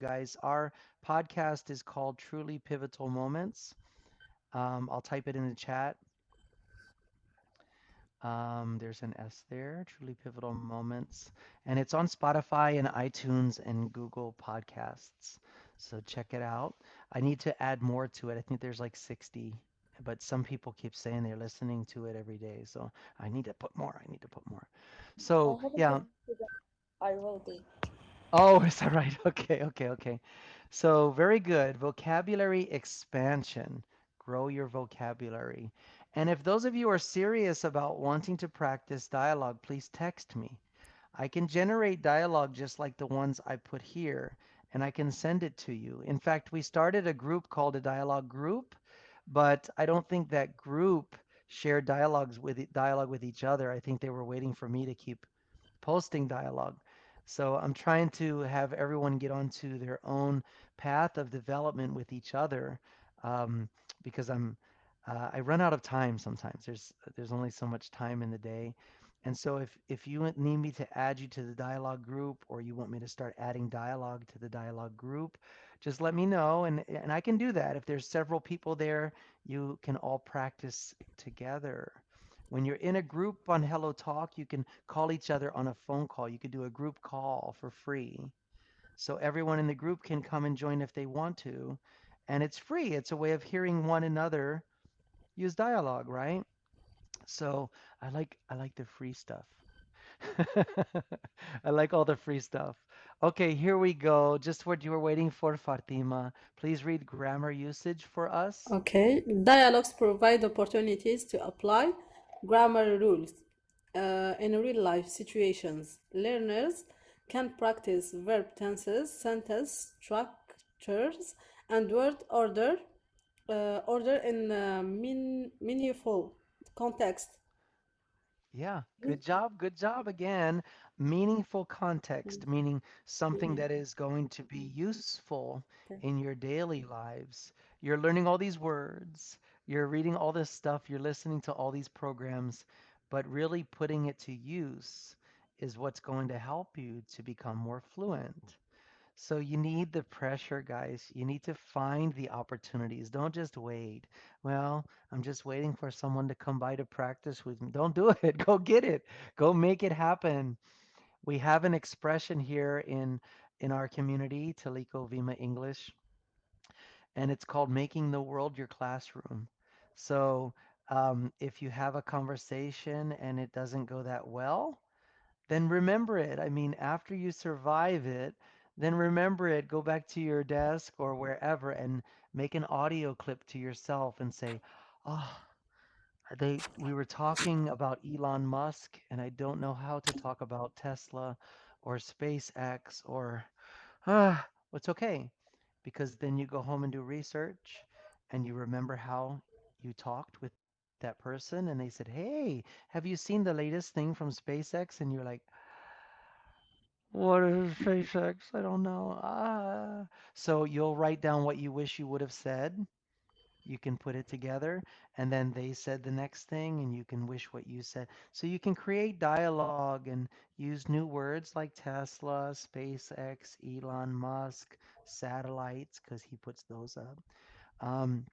guys. Our podcast is called Truly Pivotal Moments. I'll type it in the chat. There's an S there, Truly Pivotal Moments. And it's on Spotify and iTunes and Google Podcasts. So check it out. I need to add more to it. I think there's like 60, but some people keep saying they're listening to it every day. So I need to put more. I need to put more. I So, haven't yeah. listened to that. I will be. Oh, is that right? Okay, okay, okay. So, very good. Vocabulary expansion. Grow your vocabulary. And if those of you are serious about wanting to practice dialogue, please text me. I can generate dialogue just like the ones I put here, and I can send it to you. In fact, we started a group called a dialogue group, but I don't think that group shared dialogue with each other. I think they were waiting for me to keep posting dialogue. So I'm trying to have everyone get onto their own path of development with each other, um, because I run out of time sometimes. There's only so much time in the day. And so if you need me to add you to the dialogue group, or you want me to start adding dialogue to the dialogue group, just let me know, and I can do that. If there's several people there, you can all practice together. When you're in a group on Hello Talk, you can call each other on a phone call. You could do a group call for free. So everyone in the group can come and join if they want to. And it's free. It's a way of hearing one another use dialogue, right? So I like the free stuff. I like all the free stuff. Okay, here we go. Just what you were waiting for, Fatima. Please read grammar usage for us. Okay, dialogues provide opportunities to apply grammar rules in real life situations. Learners can practice verb tenses, sentence structures, and word order in meaningful context. Yeah, good job. Good job again. Meaningful context, meaning something that is going to be useful Okay. in your daily lives. You're learning all these words, you're reading all this stuff, you're listening to all these programs, but really putting it to use is what's going to help you to become more fluent. So you need the pressure, guys. You need to find the opportunities. Don't just wait. Well, I'm just waiting for someone to come by to practice with me. Don't do it. Go get it. Go make it happen. We have an expression here in our community, Taliko Vima English, and it's called making the world your classroom. So, if you have a conversation and it doesn't go that well, then remember it. I mean, after you survive it, then remember it. Go back to your desk or wherever and make an audio clip to yourself and say, "Oh, we were talking about Elon Musk, and I don't know how to talk about Tesla or SpaceX or it's okay, because then you go home and do research and you remember how you talked with that person and they said, "Hey, have you seen the latest thing from SpaceX?" And you're like, "What is SpaceX? I don't know." So you'll write down what you wish you would have said. You can put it together, and then they said the next thing, and you can wish what you said. So you can create dialogue and use new words like Tesla, SpaceX, Elon Musk, satellites, because he puts those up. Um,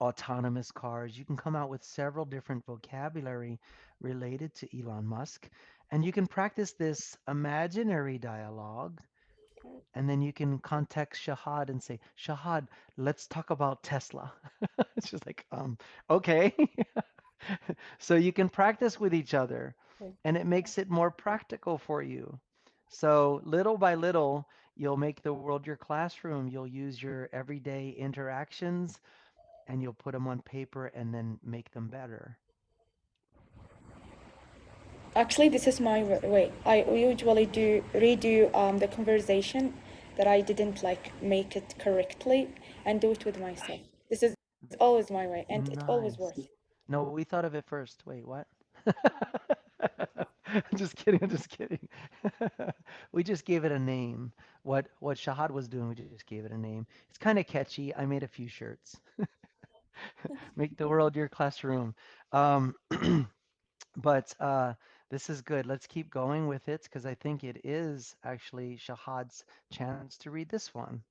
Autonomous cars. You can come out with several different vocabulary related to Elon Musk, and you can practice this imaginary dialogue. And then you can contact Shahad and say, "Shahad, let's talk about Tesla." It's just like, okay. So you can practice with each other, Okay. and it makes it more practical for you. So little by little, you'll make the world your classroom. You'll use your everyday interactions and you'll put them on paper and then make them better. Actually, this is my way. I usually do redo the conversation that I didn't like make it correctly and do it with myself. This is always my way, and it always works. Nice. No, we thought of it first. Wait, what? I'm just kidding. I'm just kidding. We just gave it a name. What Shahad was doing, we just gave it a name. It's kind of catchy. I made a few shirts. Make the world your classroom. Um, but This is good. Let's keep going with it because I think it is actually Shahad's chance to read this one.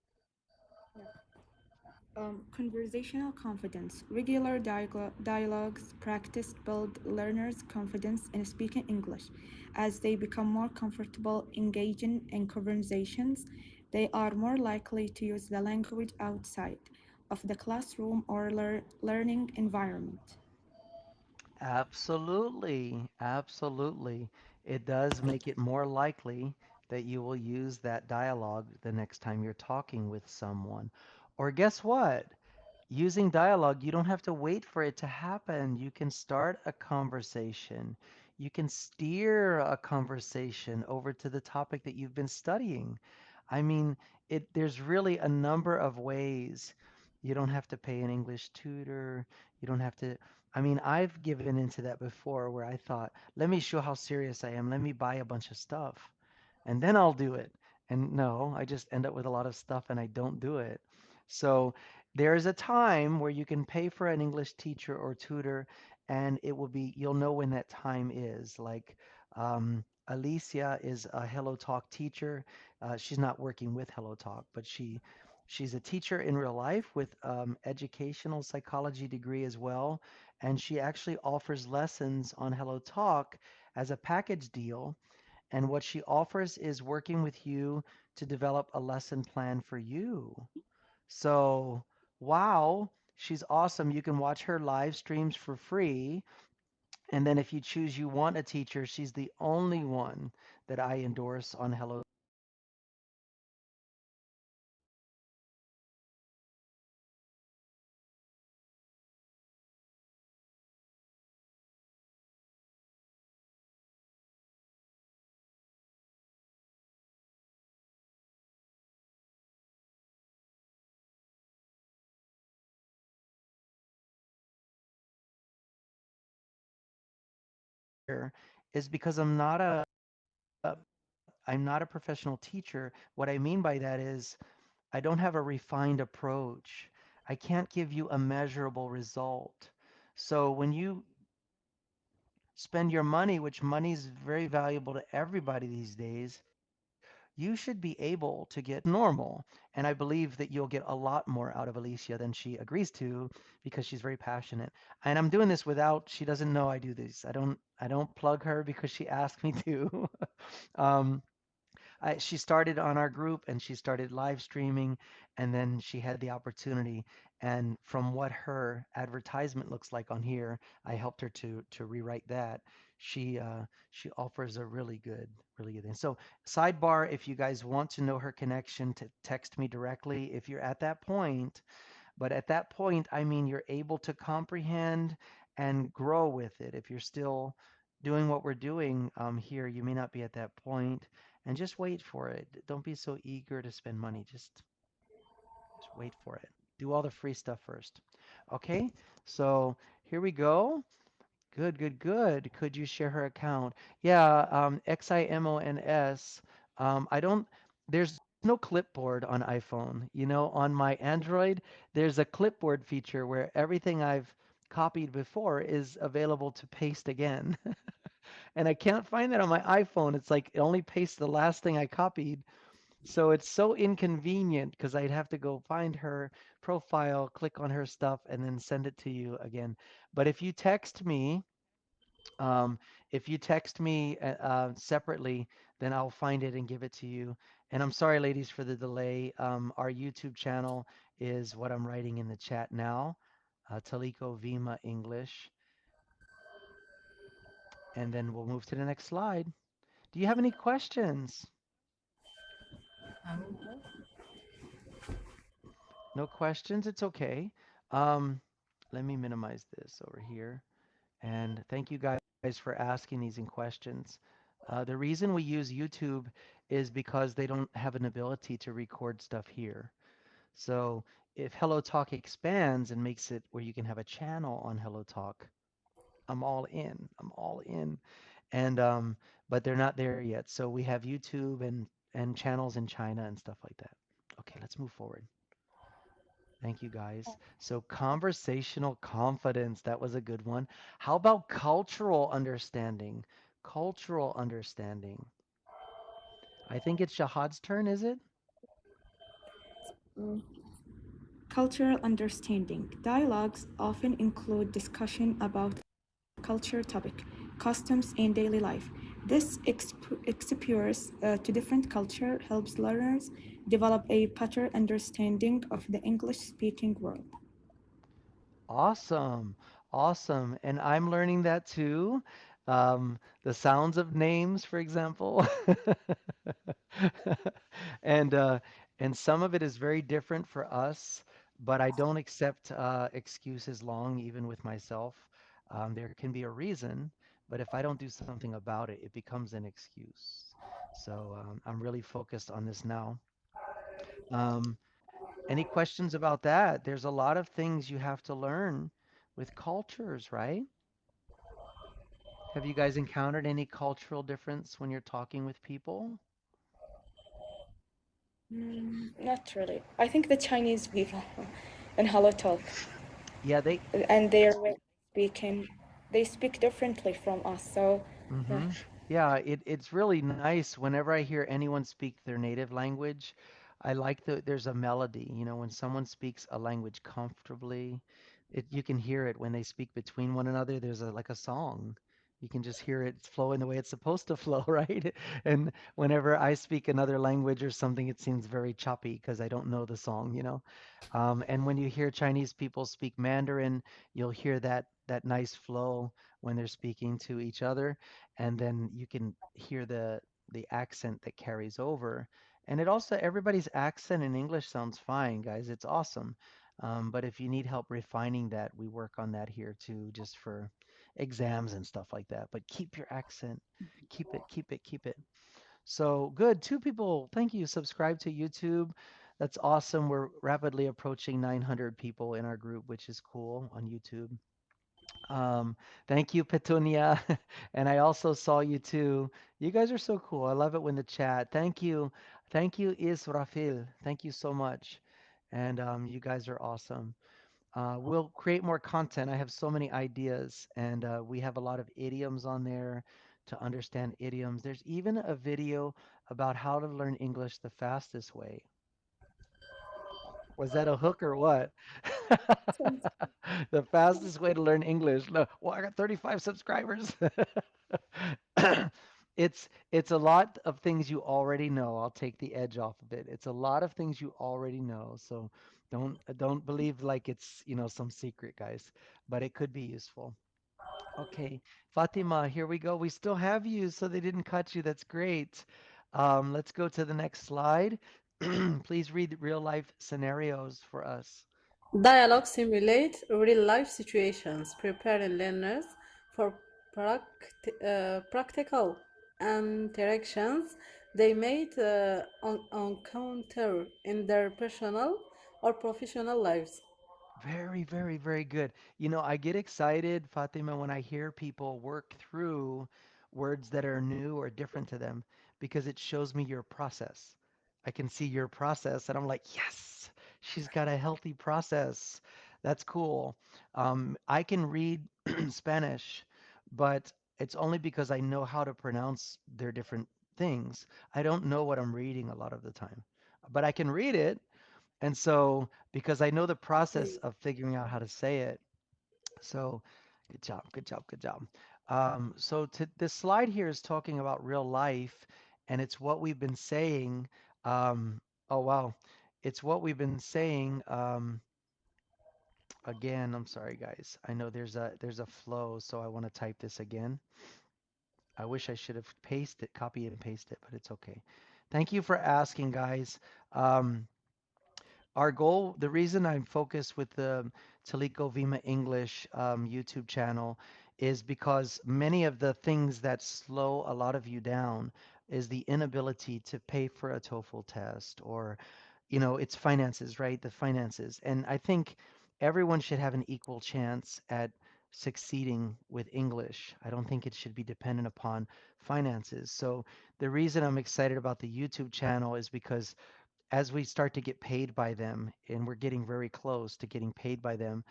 Conversational confidence. Regular dialogues practice build learners' confidence in speaking English. As they become more comfortable engaging in conversations, they are more likely to use the language outside of the classroom or learning environment. Absolutely. Absolutely. It does make it more likely that you will use that dialogue the next time you're talking with someone. Or guess what? Using dialogue, you don't have to wait for it to happen. You can start a conversation. You can steer a conversation over to the topic that you've been studying. I mean, there's really a number of ways. You don't have to pay an English tutor. You don't have to. I mean, I've given into that before where I thought, let me show how serious I am. Let me buy a bunch of stuff and then I'll do it. And no, I just end up with a lot of stuff and I don't do it. So there is a time where you can pay for an English teacher or tutor, and it will be, you'll know when that time is. Like Alicia is a Hello Talk teacher. She's not working with Hello Talk, but she's a teacher in real life with educational psychology degree as well, and she actually offers lessons on Hello Talk as a package deal, and what she offers is working with you to develop a lesson plan for you. So, wow, she's awesome. You can watch her live streams for free. And then if you choose you want a teacher, she's the only one that I endorse on Hello Talk. Is because I'm not a professional teacher. What I mean by that is I don't have a refined approach. I can't give you a measurable result. So when you spend your money, which money is very valuable to everybody these days, you should be able to get normal. And I believe that you'll get a lot more out of Alicia than she agrees to because she's very passionate. And I'm doing this without she doesn't know I do this. I don't plug her because she asked me to. um, she started on our group and she started live streaming, and then she had the opportunity. And from what her advertisement looks like on here, I helped her to rewrite that. She offers a really good thing. So sidebar, if you guys want to know her connection, to text me directly if you're at that point. But at that point, I mean, you're able to comprehend and grow with it. If you're still doing what we're doing here, you may not be at that point, and just wait for it. Don't be so eager to spend money. Just wait for it. Do all the free stuff first. Okay, so here we go. Good, good, good. Could you share her account? Yeah, XIMONS. I don't, there's no clipboard on iPhone. You know, on my Android, there's a clipboard feature where everything I've copied before is available to paste again. And I can't find that on my iPhone. It's like it only pastes the last thing I copied. So it's so inconvenient because I'd have to go find her profile, click on her stuff, and then send it to you again. But um, if you text me separately, then I'll find it and give it to you. And I'm sorry, ladies, for the delay. Our YouTube channel is what I'm writing in the chat now, Taliko Vima English. And then we'll move to the next slide. Do you have any questions? No questions? It's okay. Um, Let me minimize this over here. And thank you guys for asking these questions. The reason we use YouTube is because they don't have an ability to record stuff here. So if Hello Talk expands and makes it where you can have a channel on Hello Talk, I'm all in. I'm all in. And but they're not there yet. So we have YouTube and channels in China and stuff like that. Okay, let's move forward. Thank you guys. So conversational confidence, that was a good one. How about cultural understanding? cultural understanding. I think it's Shahad's turn, is it? Mm. Cultural understanding. Dialogues often include discussion about a culture topic, customs, and daily life. This exposure to different culture helps learners develop a better understanding of the English-speaking world. Awesome. Awesome. And I'm learning that too. The sounds of names, for example. And and some of it is very different for us, but I don't accept excuses long, even with myself. There can be a reason, but if I don't do something about it, it becomes an excuse. So I'm really focused on this now. Um, any questions about that? There's a lot of things you have to learn with cultures, right? Have you guys encountered any cultural difference when you're talking with people? Not really. I think the Chinese people in Hello Talk Yeah, they. and their way of speaking, they speak differently from us. So, yeah. Mm-hmm. Yeah, it's really nice whenever I hear anyone speak their native language. I like there's a melody, when someone speaks a language comfortably, you can hear it when they speak between one another. There's like a song. You can just hear it flowing the way it's supposed to flow, right? And whenever I speak another language or something, it seems very choppy because I don't know the song. And when you hear Chinese people speak Mandarin, you'll hear that nice flow when they're speaking to each other, and then you can hear the accent that carries over. And it also everybody's accent in English sounds fine, guys. It's awesome. But if you need help refining that, we work on that here too, just for exams and stuff like that. But keep your accent. Keep it, keep it, keep it. So good. Two people, thank you. Subscribe to YouTube. That's awesome. We're rapidly approaching 900 people in our group, which is cool on YouTube. Um, Thank you, Petunia. And I also saw you too. You guys are so cool. I love it when the chat. Thank you. Thank you, Israfil. Thank you so much. And you guys are awesome. We'll create more content. I have so many ideas, and we have a lot of idioms on there to understand idioms. There's even a video about how to learn English the fastest way. Was that a hook or what? Sounds The fastest way to learn English. No, well, I got 35 subscribers. It's a lot of things you already know. I'll take the edge off of it. It's a lot of things you already know. So don't believe like it's, some secret, guys, but it could be useful. Okay, Fatima, here we go. We still have you, so they didn't cut you. That's great. Let's go to the next slide. Please read real life scenarios for us. Dialogue simulate real-life situations, preparing learners for practical interactions they might encounter in their personal or professional lives. Very, very, very good. I get excited, Fatima, when I hear people work through words that are new or different to them because it shows me your process. I can see your process and I'm like, yes, she's got a healthy process. That's cool. I can read Spanish, but it's only because I know how to pronounce their different things. I don't know what I'm reading a lot of the time, but I can read it. And so, because I know the process of figuring out how to say it, so good job, good job, good job. This slide here is talking about real life, and it's what we've been saying. Um, oh wow, it's what we've been saying. Again, I'm sorry, guys. I know there's a flow, so I want to type this again. I wish I should have pasted, copy and paste it, but it's okay. Thank you for asking, guys. Um, Our goal, the reason I'm focused with the Taliko Vima English YouTube channel is because many of the things that slow a lot of you down is the inability to pay for a TOEFL test or, it's finances, right? The finances. And I think everyone should have an equal chance at succeeding with English. I don't think it should be dependent upon finances. So the reason I'm excited about the YouTube channel is because as we start to get paid by them, and we're getting very close to getting paid by them,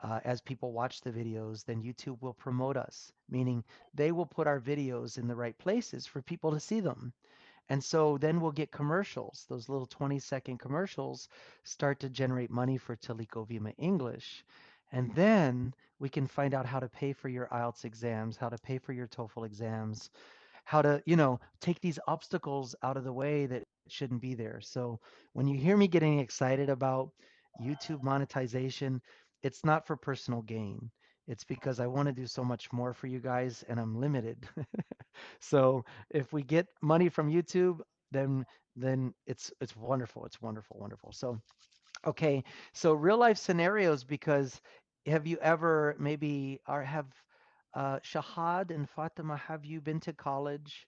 As people watch the videos, then YouTube will promote us, meaning they will put our videos in the right places for people to see them. And so then we'll get commercials. Those little 20-second commercials start to generate money for Toliko Vima English. And then we can find out how to pay for your IELTS exams, how to pay for your TOEFL exams, how to, take these obstacles out of the way that shouldn't be there. So when you hear me getting excited about YouTube monetization, it's not for personal gain. It's because I want to do so much more for you guys and I'm limited. So if we get money from YouTube, then it's wonderful. It's wonderful, wonderful. So okay, so real life scenarios because have you ever maybe or have Shahad and Fatima, have you been to college?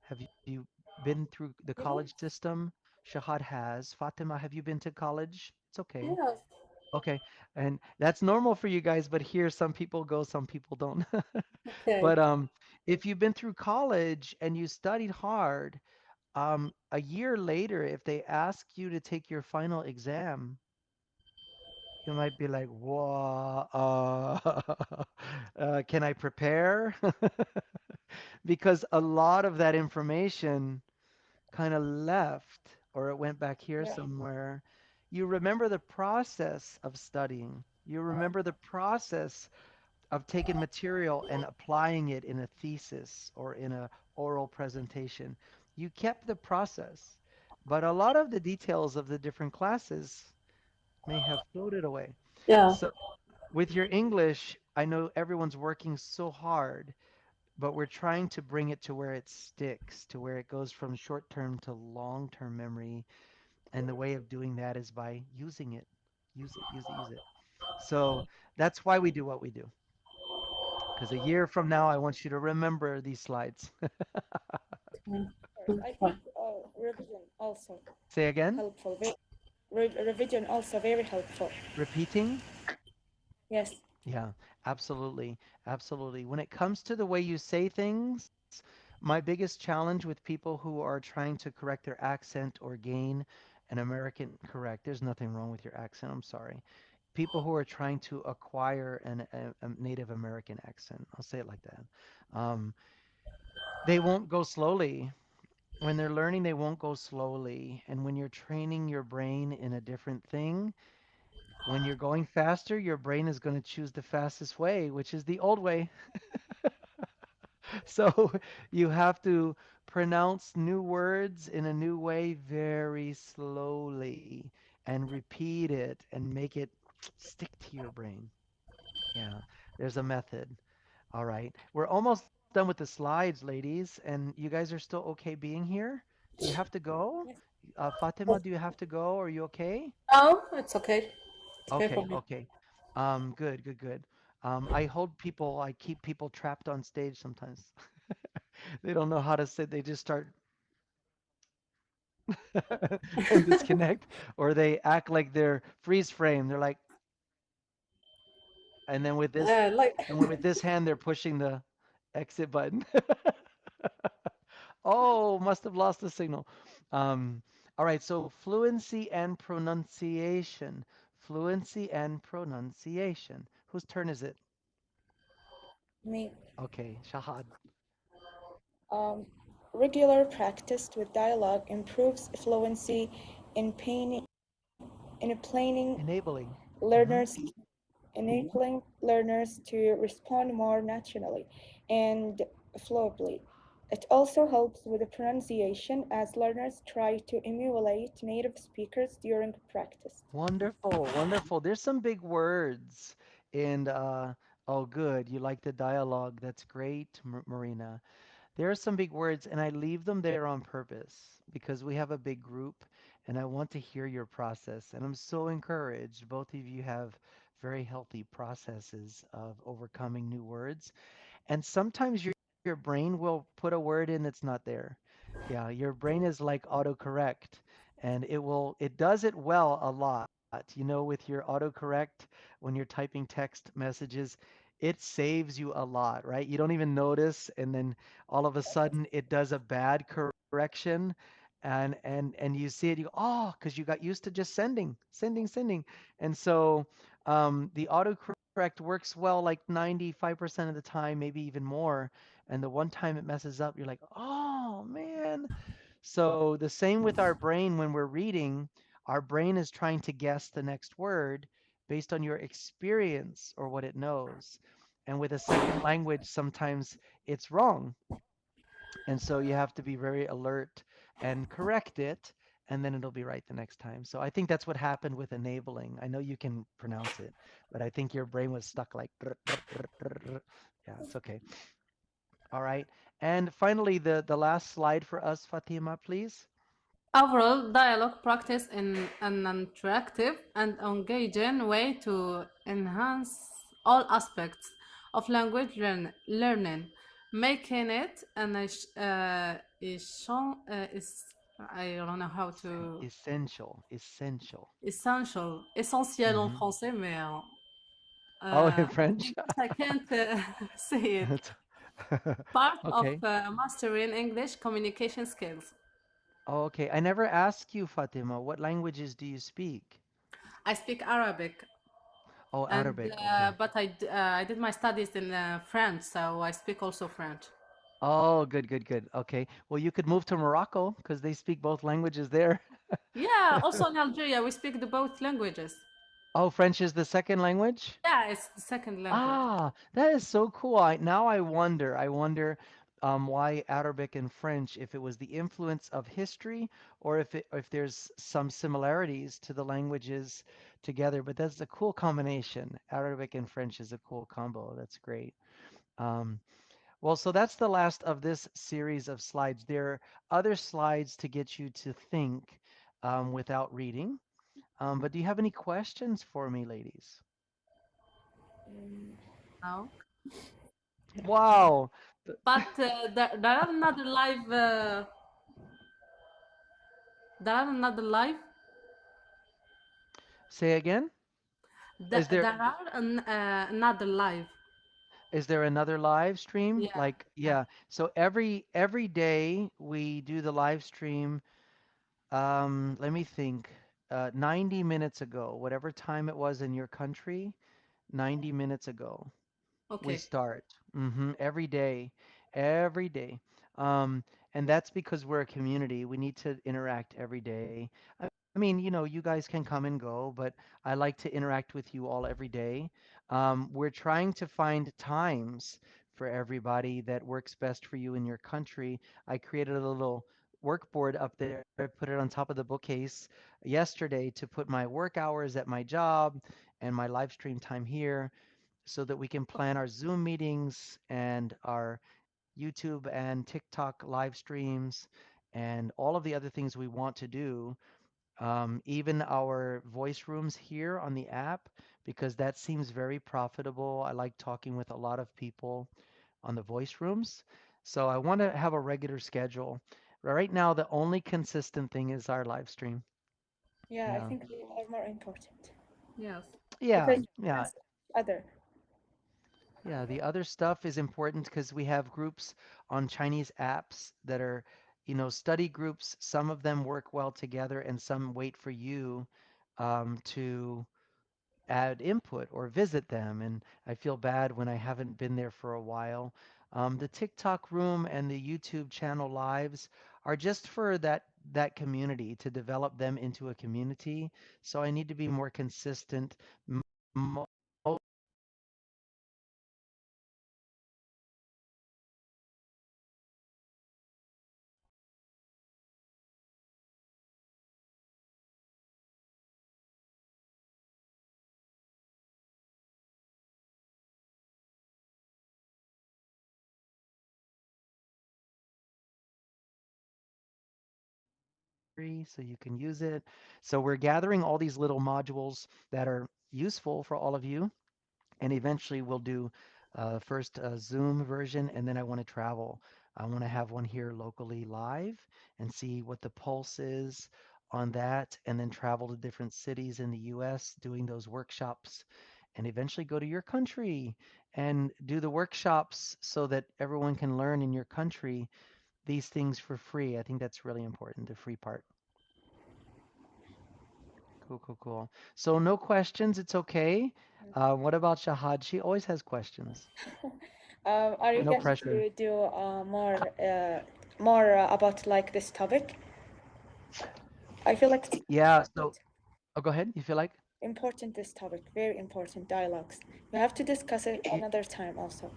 Have you been through the college Yeah. system? Shahad has. Fatima, have you been to college? It's okay. Yes. Okay. And that's normal for you guys, but here some people go, some people don't. Okay. But if you've been through college and you studied hard, a year later, if they ask you to take your final exam, you might be like, "Whoa, can I prepare?" Because a lot of that information kind of left or it went back here Yeah. somewhere. You remember the process of studying. You remember the process of taking material and applying it in a thesis or in a oral presentation. You kept the process, but a lot of the details of the different classes may have floated away. Yeah. So with your English, I know everyone's working so hard, but we're trying to bring it to where it sticks, to where it goes from short-term to long-term memory. And the way of doing that is by using it. Use it, use it, use it. So that's why we do what we do. Because a year from now, I want you to remember these slides. Mm, Of course. I fine. think revision also Say again, helpful. Revision also very helpful. repeating. Yes. Yeah, absolutely. Absolutely. When it comes to the way you say things, my biggest challenge with people who are trying to correct their accent or gain an American correct, there's nothing wrong with your accent. I'm sorry. People who are trying to acquire a Native American accent, I'll say it like that. Um, they won't go slowly. When they're learning, they won't go slowly. And when you're training your brain in a different thing, when you're going faster, your brain is going to choose the fastest way, which is the old way. So you have to pronounce new words in a new way very slowly and repeat it and make it stick to your brain. Yeah, there's a method. All right. We're almost done with the slides, ladies, and you guys are still okay being here? Do you have to go? Yes. Fatima, do you have to go? Are you okay? No, it's okay. It's okay for Okay, me. okay. Good, good, good. I keep people trapped on stage sometimes. They don't know how to sit. They just start and disconnect, or they act like they're freeze frame. They're like, and then Like, with this hand, they're pushing the exit button. Oh, must have lost the signal. Um, all right, so fluency and pronunciation. Fluency and pronunciation. Whose turn is it? Me. Okay, Shahad. Um, Regular practice with dialogue improves fluency in in planning Enabling. Hmm. learners, enabling learners to respond more naturally and fluently. It also helps with the pronunciation as learners try to emulate native speakers during practice. Wonderful, wonderful. There's some big words. And oh, good. You like the dialogue. That's great, Marina. There are some big words, and I leave them there on purpose because we have a big group and I want to hear your process. And I'm so encouraged. Both of you have very healthy processes of overcoming new words. And sometimes your brain will put a word in that's not there. Yeah, your brain is like autocorrect and it does it well a lot. With your autocorrect when you're typing text messages, it saves you a lot, right? You don't even notice and then all of a sudden it does a bad correction and you see it you go, oh, because you got used to just sending. And so the autocorrect autocorrect works well like 95% of the time, maybe even more. And the one time it messes up, you're like, oh man. So the same with our brain when we're reading, our brain is trying to guess the next word based on your experience or what it knows. And with a second language, sometimes it's wrong. And so you have to be very alert and correct it, and then it'll be right the next time. So I think that's what happened with enabling. I know you can pronounce it, but I think your brain was stuck like, yeah, it's okay. All right. And finally, the last slide for us, Fatima, please. Overall, dialogue practice in an interactive and engaging way to enhance all aspects of language learning, making it an I don't know how to Essential, essential. essentiel en Hmm. français, mais Oh, uh, in French? I can't say it. That's- Part of Okay. mastering English communication skills. Oh, okay. I never asked you, Fatima, what languages do you speak? I speak Arabic, Oh, and Arabic. Okay. but I did my studies in French, so I speak also French. Oh, good, good, good. Okay. Well, you could move to Morocco because they speak both languages there. Yeah, also in Algeria we speak the both languages. Oh, French is the second language? Yeah, it's the second language. Ah, that is so cool. Now I wonder why Arabic and French, if it was the influence of history or if there's some similarities to the languages together. But that's a cool combination. Arabic and French is a cool combo. That's great. Um, well, so that's the last of this series of slides. There are other slides to get you to think without reading. But do you have any questions for me, ladies? No, Wow. th- but there are another live. There are another live. Say again? Is there There are another live. another live stream? Yeah, Like, yeah. yeah. So every day we do the live stream. Let me think. 90 minutes ago, whatever time it was in your country, 90 minutes ago. We Okay. start every day, every day. Um, and that's because we're a community. We need to interact every day. I mean, you guys can come and go, but I like to interact with you all every day. We're trying to find times for everybody that works best for you in your country. I created a little workboard up there. I put it on top of the bookcase yesterday to put my work hours at my job and my live stream time here so that we can plan our Zoom meetings and our YouTube and TikTok live streams and all of the other things we want to do. Even our voice rooms here on the app, because that seems very profitable. I like talking with a lot of people on the voice rooms. So I want to have a regular schedule. Right now, the only consistent thing is our live stream. Yeah, I Yeah. think they are more important Yes. Yeah. because you can Yeah. see each other. Yeah, the other stuff is important because we have groups on Chinese apps that are, study groups. Some of them work well together and some wait for you to add input or visit them. And I feel bad when I haven't been there for a while. The TikTok room and the YouTube channel lives are just for that community to develop them into a community. So I need to be more consistent. Most free, so you can use it. So we're gathering all these little modules that are useful for all of you, and eventually we'll do first a Zoom version, and then I want to travel. I want to have one here locally live and see what the pulse is on that, and then travel to different cities in the US doing those workshops, and eventually go to your country and do the workshops so that everyone can learn in your country these things for free. I think that's really important, the free part. Cool, cool, cool. So no questions, it's okay. What about Shahad? She always has questions. Are you No going pressure. to do more about like this topic? I feel like it's Yeah, so oh, go ahead. You feel like? important, this topic, very important, dialogues. We have to discuss it another time also.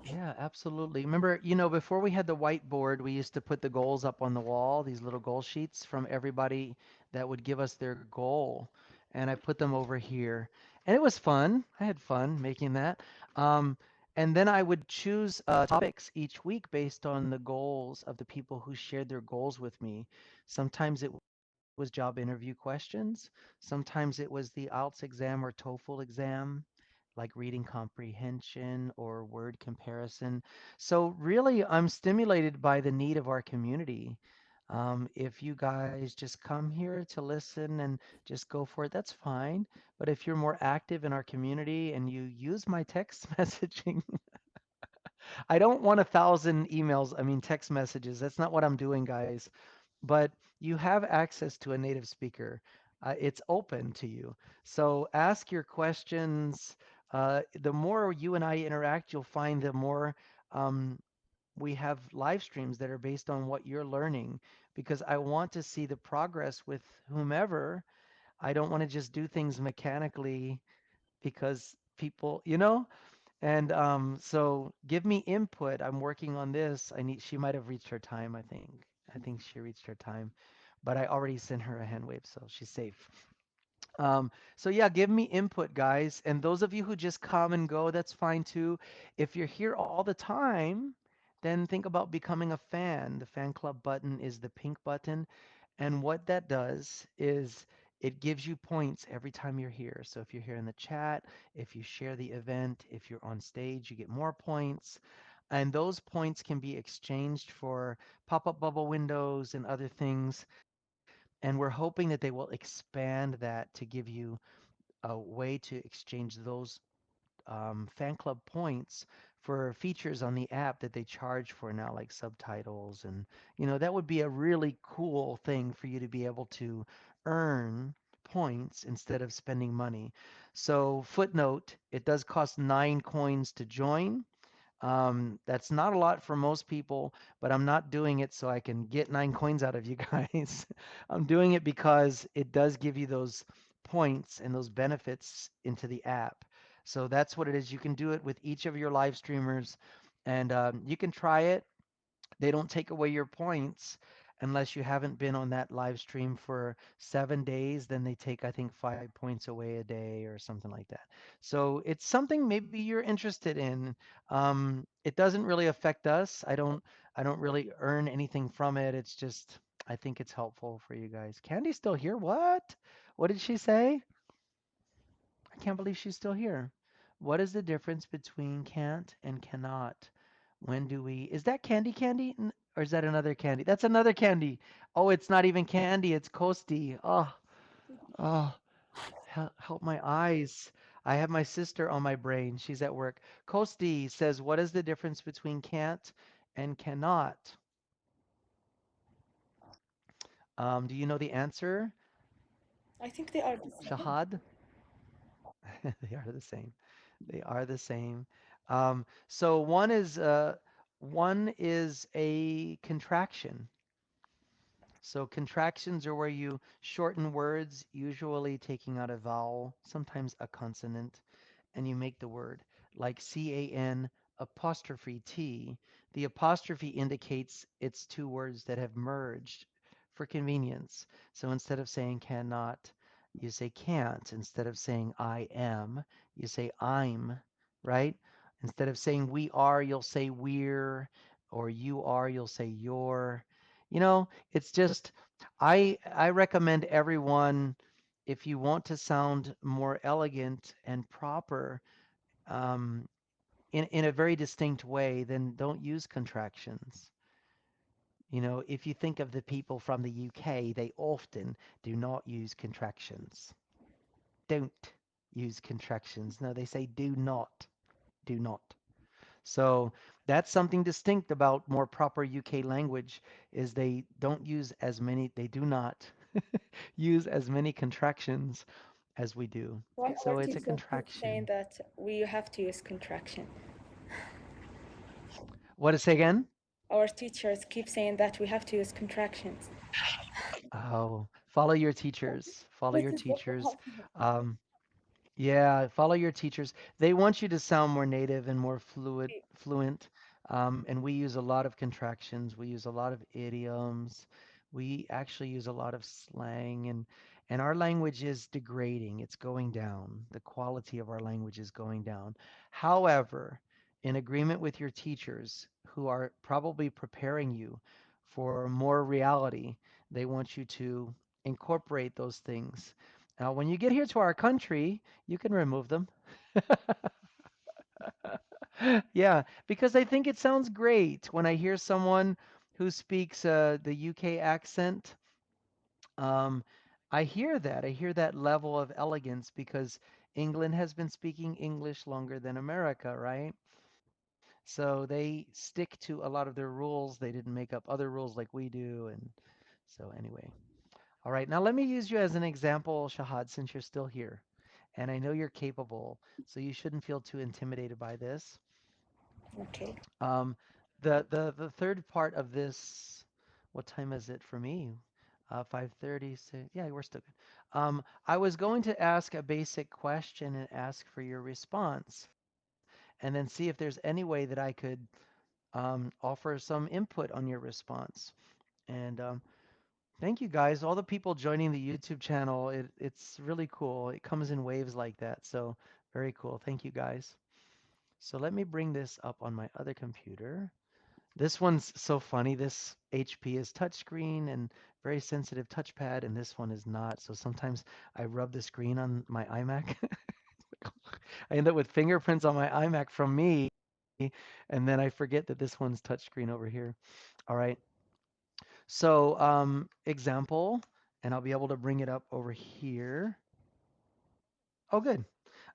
Yeah, absolutely. Remember, before we had the whiteboard, we used to put the goals up on the wall, these little goal sheets from everybody that would give us their goal. And I put them over here. And it was fun. I had fun making that. Um, and then I would choose topics each week based on the goals of the people who shared their goals with me. Sometimes it was job interview questions. Sometimes it was the IELTS exam or TOEFL exam, like reading comprehension or word comparison. So, really, I'm stimulated by the need of our community. If you guys just come here to listen and just go for it, that's fine. But if you're more active in our community and you use my text messaging, I don't want 1,000 emails, I mean, text messages. That's not what I'm doing, guys. But you have access to a native speaker. It's open to you. So ask your questions. The more you and I interact, you'll find the more um, we have live streams that are based on what you're learning because I want to see the progress with whomever. I don't want to just do things mechanically because people, and so give me input. I'm working on this. She might have reached her time, I think. I think she reached her time, but I already sent her a hand wave, so she's safe. So yeah, give me input, guys. And those of you who just come and go, that's fine too. If you're here all the time, then think about becoming a fan. The fan club button is the pink button. And what that does is it gives you points every time you're here. So if you're here in the chat, if you share the event, if you're on stage, you get more points. And those points can be exchanged for pop-up bubble windows and other things. And we're hoping that they will expand that to give you a way to exchange those fan club points for features on the app that they charge for now, like subtitles. And, that would be a really cool thing for you to be able to earn points instead of spending money. So, footnote, it does cost 9 coins to join. That's not a lot for most people, but I'm not doing it so I can get 9 coins out of you guys. I'm doing it because it does give you those points and those benefits into the app. So that's what it is. You can do it with each of your live streamers, and you can try it. They don't take away your points unless you haven't been on that live stream for 7 days. Then they take, I think, 5 points away a day or something like that. So it's something maybe you're interested in. It doesn't really affect us. I don't really earn anything from it. It's just I think it's helpful for you guys. Candy's still here. What? What did she say? I can't believe she's still here. What is the difference between can't and cannot? When do we? Is that Candy? Or is that another Candy? That's another Candy. Oh, it's not even Candy. It's Kosti. Oh, help my eyes. I have my sister on my brain. She's at work. Kosti says, what is the difference between can't and cannot? Do you know the answer, I think they are the same. Shahad? They are the same. They are the same. So one is a contraction. So contractions are where you shorten words, usually taking out a vowel, sometimes a consonant, and you make the word like CAN apostrophe T. The apostrophe indicates it's two words that have merged for convenience. So instead of saying cannot, you say can't. Instead of saying I am, you say I'm, right? Instead of saying we are, you'll say we're, or you are, you'll say you're. It's just I recommend everyone if you want to sound more elegant and proper um, in a very distinct way, then don't use contractions. If you think of the people from the UK, they often do not use contractions. Don't use contractions. No, they say do not. Do not. So that's something distinct about more proper UK language is they do not use as many contractions as we do. Why our So it's a teacher keeps saying contraction. that we have to use contraction? What to say again? Our teachers keep saying that we have to use contractions. Oh, follow your teachers. Follow This your is what teachers. happened. Um, Yeah, follow your teachers. They want you to sound more native and more fluent. And we use a lot of contractions. We use a lot of idioms. We actually use a lot of slang, and our language is degrading. It's going down. The quality of our language is going down. However, in agreement with your teachers who are probably preparing you for more reality, they want you to incorporate those things. Now, when you get here to our country, you can remove them. Yeah, because I think it sounds great when I hear someone who speaks the UK accent. Um, I hear that. I hear that level of elegance because England has been speaking English longer than America, right? So they stick to a lot of their rules. They didn't make up other rules like we do. And so, anyway. All right, now let me use you as an example, Shahad, since you're still here. And I know you're capable, so you shouldn't feel too intimidated by this. Okay. Um, the third part of this, what time is it for me? 5:30. Yeah, we're still good. I was going to ask a basic question and ask for your response, and then see if there's any way that I could offer some input on your response. And thank you guys, all the people joining the YouTube channel. It's really cool. It comes in waves like that, so very cool. Thank you guys. So let me bring this up on my other computer. This one's so funny. This HP is touchscreen and very sensitive touchpad, and this one is not. So sometimes I rub the screen on my iMac. I end up with fingerprints on my iMac from me, and then I forget that this one's touchscreen over here. All right. So example, and I'll be able to bring it up over here. Oh, good.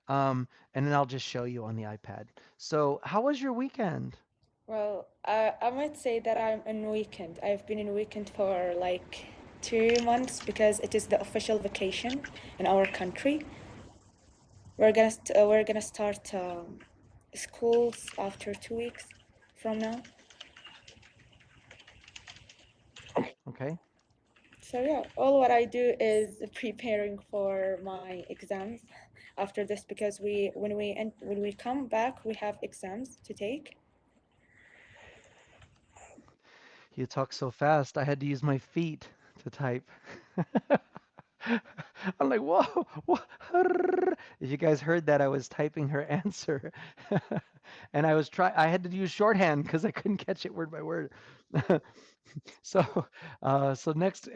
And then I'll just show you on the iPad. So how was your weekend? Well, I might say that I'm in weekend. I've been in weekend for like 2 months because it is the official vacation in our country. We're gonna start schools after 2 weeks from now. Okay. So yeah, all what I do is preparing for my exams after this because when we come back we have exams to take. You talk so fast, I had to use my feet to type. I'm like, whoa, whoa. If you guys heard that, I was typing her answer. And I had to use shorthand because I couldn't catch it word by word. So, so next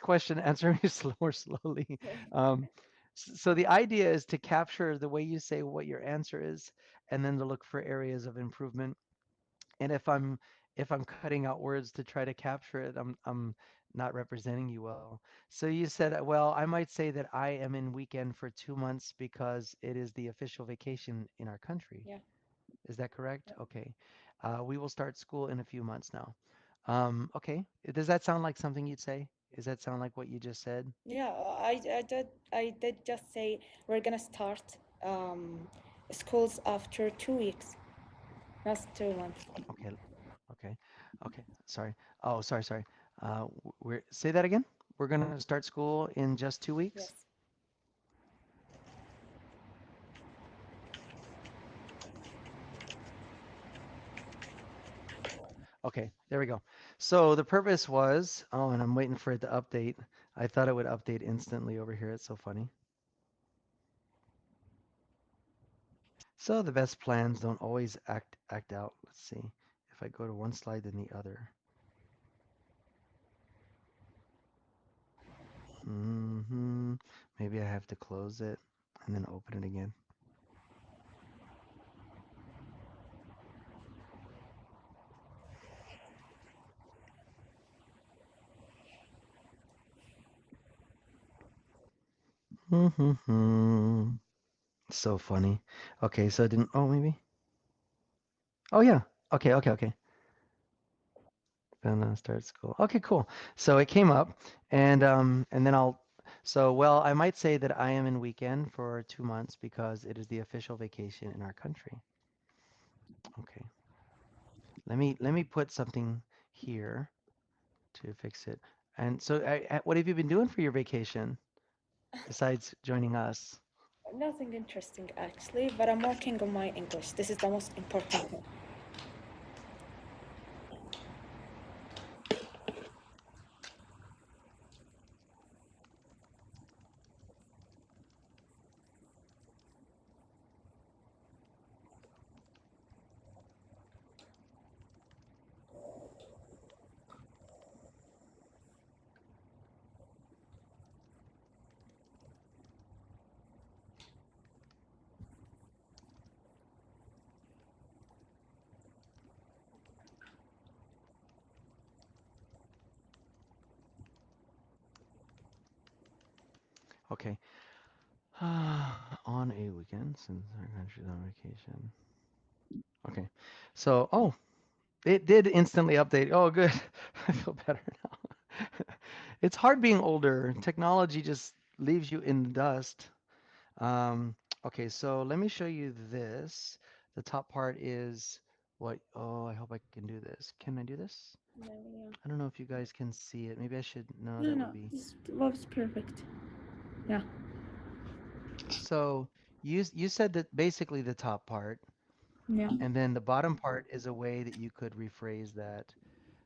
question, answer me more slowly. Um, so the idea is to capture the way you say what your answer is, and then to look for areas of improvement. And if I'm cutting out words to try to capture it, I'm not representing you well. So you said, well, I might say that I am in weekend for 2 months because it is the official vacation in our country. Yeah. Is that correct? Okay. We will start school in a few months now. Okay. Does that sound like something you'd say? Does that sound like what you just said? Yeah, I did just say we're gonna start schools after 2 weeks, not 2 months. Okay. Okay. Okay. Sorry. Oh, sorry. Say that again. We're going to start school in just 2 weeks. Yes. Okay, there we go. So the purpose was, oh, and I'm waiting for it to update. I thought it would update instantly over here. It's so funny. So the best plans don't always act out. Let's see. If I go to one slide then the other. hmm Maybe I have to close it and then open it again. hmm So funny. Okay, so it didn't. Oh, maybe. Oh yeah. Okay. Gonna start school. Okay, cool. So it came up, and then I'll. So, well, I might say that I am in weekend for 2 months because it is the official vacation in our country. Okay. Let me put something here to fix it. And so, what have you been doing for your vacation besides joining us? Nothing interesting actually, but I'm working on my English. This is the most important thing. Okay. On a weekend since our country's on vacation. Okay. So, oh, it did instantly update. Oh, good. I feel better now. It's hard being older. Technology just leaves you in the dust. Um, okay, so let me show you this. The top part is what, oh, I hope I can do this. Can I do this? Yeah, yeah. I don't know if you guys can see it. Maybe I should, no, No, that no, would be. this was perfect. Yeah. So you said that basically the top part, Yeah. and then the bottom part is a way that you could rephrase that.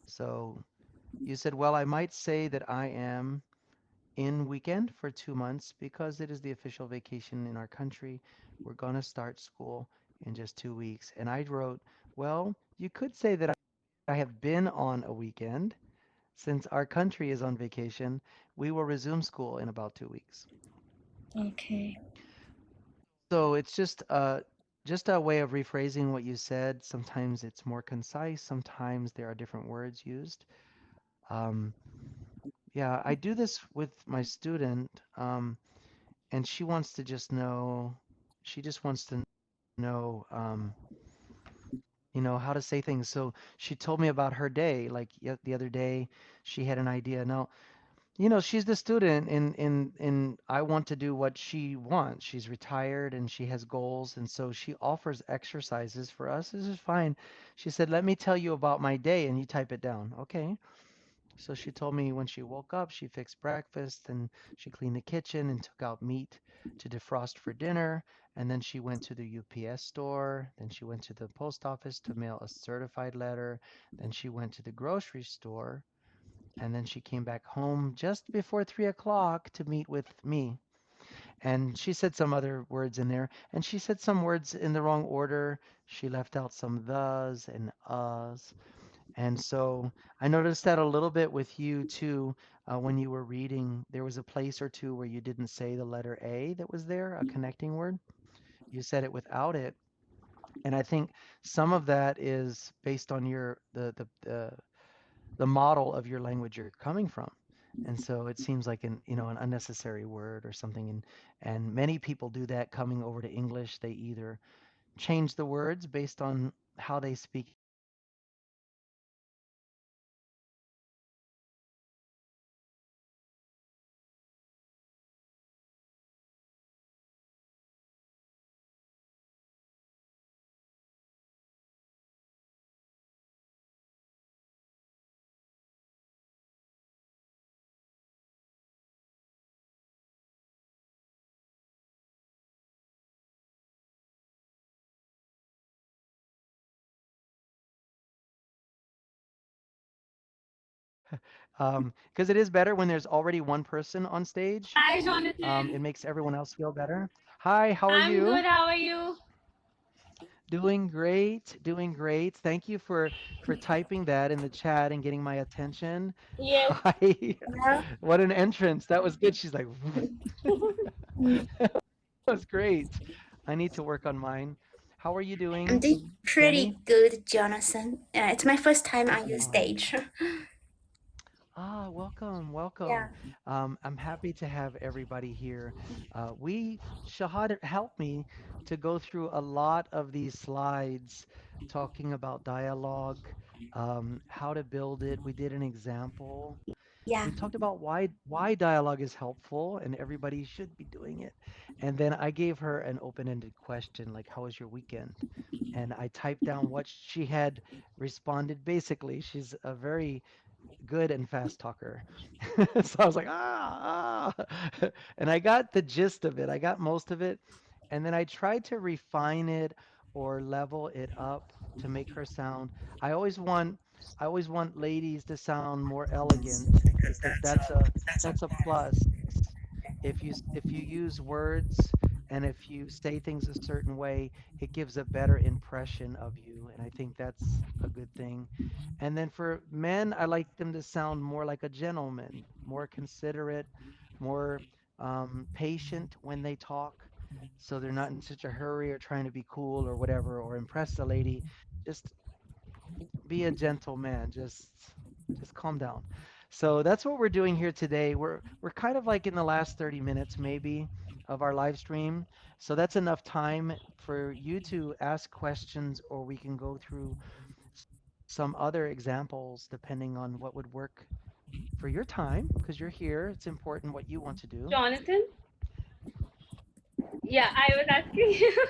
So you said, well, I might say that I am in weekend for 2 months because it is the official vacation in our country. We're going to start school in just 2 weeks. And I wrote, well, you could say that I have been on a weekend. Since our country is on vacation, we will resume school in about 2 weeks. Okay. So it's just a way of rephrasing what you said. Sometimes it's more concise. Sometimes there are different words used. Um, yeah, I do this with my student. And she wants to just know, she just wants to know, how to say things. So she told me about her day. Like the other day, she had an idea. Now, she's the student, and I want to do what she wants. She's retired and she has goals, and so she offers exercises for us. This is fine. She said, "Let me tell you about my day," and you type it down. Okay. So she told me when she woke up, she fixed breakfast and she cleaned the kitchen and took out meat to defrost for dinner. And then she went to the UPS store. Then she went to the post office to mail a certified letter. Then she went to the grocery store. And then she came back home just before 3 o'clock to meet with me. And she said some other words in there. And she said some words in the wrong order. She left out some thes and us. And so I noticed that a little bit with you too. When you were reading, there was a place or two where you didn't say the letter A that was there, a connecting word. You said it without it. And I think some of that is based on your the model of your language you're coming from. And so it seems like an unnecessary word or something. And many people do that coming over to English. They either change the words based on how they speak English, or they change the words based on how they speak English. Because it is better when there's already one person on stage. Hi, Jonathan. It makes everyone else feel better. Hi, how are I'm you? good. How are you? Doing great, doing great. Thank you for typing that in the chat and getting my attention. Yes. Hi. Yeah. What an entrance. That was good. She's like, that was great. I need to work on mine. How are you I'm doing, doing Jenny? pretty good, Jonathan. It's my first time on your Oh, stage. welcome, Yeah. welcome. I'm happy to have everybody here. Shahad helped me to go through a lot of these slides talking about dialogue, how to build it. We did an example. Yeah. we talked about why dialogue is helpful and everybody should be doing it. And then I gave her an open-ended question like, "How was your weekend?" And I typed down what she had responded. Basically, she's a very good and fast talker. So I was like, and I got the gist of it. I got most of it. And then I tried to refine it or level it up to make her sound. I always want I always want ladies to sound more elegant because that's a plus. If you use words and if you say things a certain way, it gives a better impression of you, and I think that's a good thing. And then for men, I like them to sound more like a gentleman, more considerate, more patient when they talk, so they're not in such a hurry or trying to be cool or whatever or impress the lady. Just be a gentle man. Just calm down. So that's what we're doing here today. We're kind of like in the last 30 minutes maybe of our live stream. So that's enough time for you to ask questions or we can go through some other examples depending on what would work for your time because you're here. It's important what you want to do. Jonathan? Yeah, I was asking you.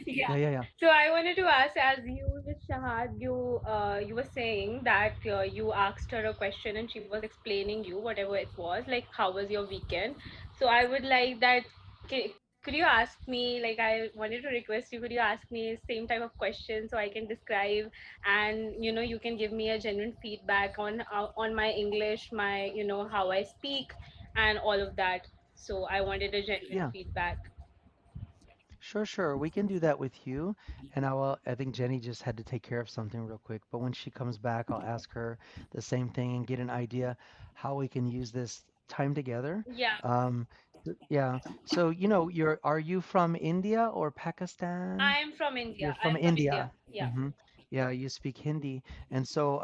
Yeah. Yeah, yeah, yeah. So I wanted to ask, as you with Shahad, you were saying that you asked her a question and she was explaining you whatever it was, like how was your weekend. So I would like that. Could you ask me, like I wanted to request you, could you ask me same type of question so I can describe, and you can give me a genuine feedback on my English, my how I speak, and all of that. So I wanted a genuine Yeah. feedback. Sure, sure. We can do that with you. And I think Jenny just had to take care of something real quick. But when she comes back, I'll ask her the same thing and get an idea how we can use this time together. Yeah. Um, yeah. So, are you from India or Pakistan? I'm from India. You're from I'm from India. India. Yeah. Hmm. Yeah, you speak Hindi. And so,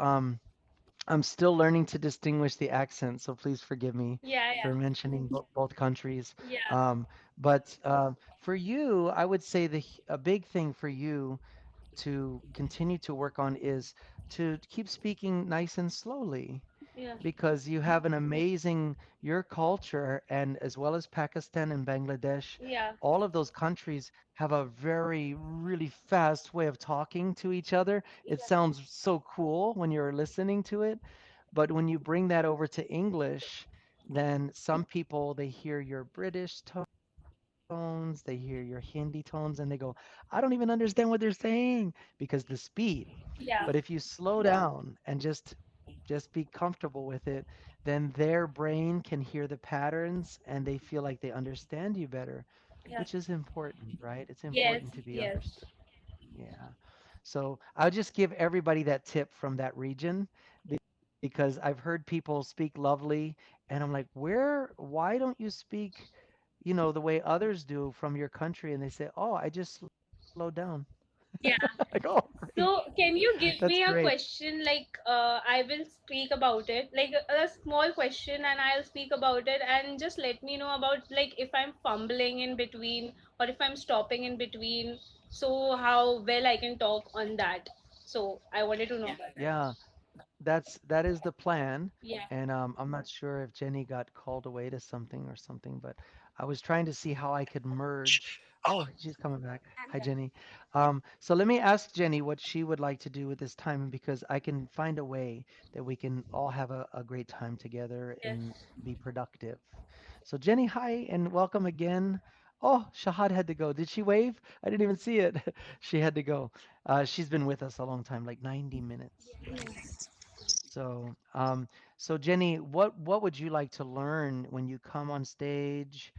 I'm still learning to distinguish the accent, so please forgive me Yeah, for yeah. mentioning both countries. Yeah. But for you, I would say a big thing for you to continue to work on is to keep speaking nice and slowly Yeah. because you have an amazing your culture and as well as Pakistan and Bangladesh, Yeah. all of those countries have a very really fast way of talking to each other. It Yeah. sounds so cool when you're listening to it, but when you bring that over to English, then some people they hear your British tones, they hear your Hindi tones, and they go, I don't even understand what they're saying because the speed. But Yeah. if you slow down and just be comfortable with it, then their brain can hear the patterns and they feel like they understand you better, Yeah. which is important, right? It's Yes. important to be Yes. understood. Yeah. So I'll just give everybody that tip from that region because I've heard people speak lovely and I'm like, why don't you speak, the way others do from your country? And they say, oh, I just slowed down. Yeah. Like, oh, great. So, can you That's give me great. a question? Like, I will speak about it, like a small question, and I'll speak about it, and just let me know about like if I'm fumbling in between or if I'm stopping in between. So, how well I can talk on that. So, I wanted to know about that. Yeah. That is the plan, Yeah. and I'm not sure if Jenny got called away to something or something, but I was trying to see how I could merge. Oh, she's coming back. I'm Hi, here. Jenny. So let me ask Jenny what she would like to do with this time because I can find a way that we can all have a great time together Yes. and be productive. So Jenny, hi, and welcome again. Oh, Shahad had to go. Did she wave? I didn't even see it. She had to go. She's been with us a long time, like 90 minutes, right? So, so Jenny, what would you like to learn when you come on stage?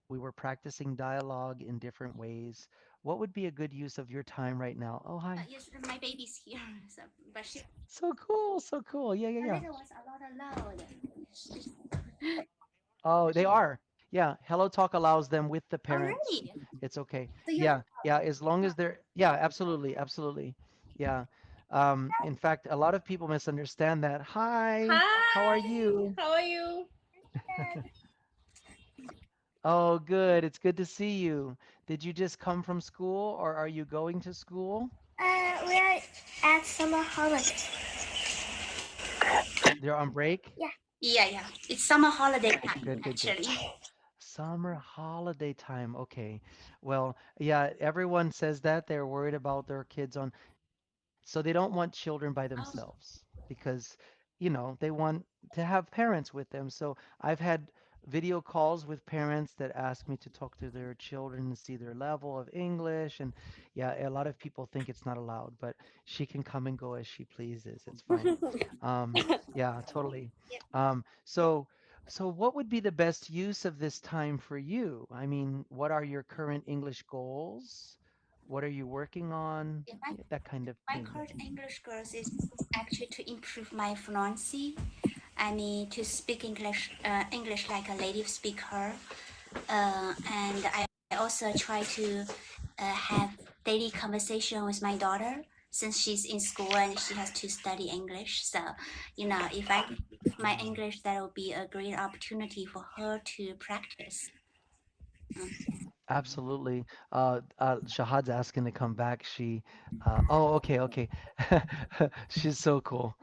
We were practicing dialogue in different ways. What would be a good use of your time right now? Oh, hi. Yes, my baby's here, so, but she So cool, so cool. Yeah, yeah, a yeah. little was a lot loud. Oh, they are. Yeah, Hello Talk allows them with the Oh, parents. really? It's okay. So you Yeah, yeah, as long as they're, yeah, absolutely, absolutely. Yeah. In fact, a lot of people misunderstand that. Hi, how are Hi. you? How are you? Oh, good. It's good to see you. Did you just come from school or are you going to school? we are at summer holiday. They're on break? Yeah. Yeah, yeah. It's summer holiday time, Good, good, good. actually. Summer holiday time. Okay. Well, yeah, everyone says that they're worried about their kids on, so they don't want children by Oh, themselves because, they want to have parents with them. So I've had video calls with parents that ask me to talk to their children and see their level of English. And yeah, a lot of people think it's not allowed, but she can come and go as she pleases. It's fine. Yeah, totally. yep. So what would be the best use of this time for you? I mean, what are your current English goals? What are you working on? Yeah, Yeah, that kind of my thing. current English course is actually to improve my fluency. I need to speak English like a native speaker. And I also try to have daily conversation with my daughter since she's in school and she has to study English. So, if I improve my English, that will be a great opportunity for her to practice. Absolutely. Shahad's asking to come back. Oh, okay, okay. She's so cool.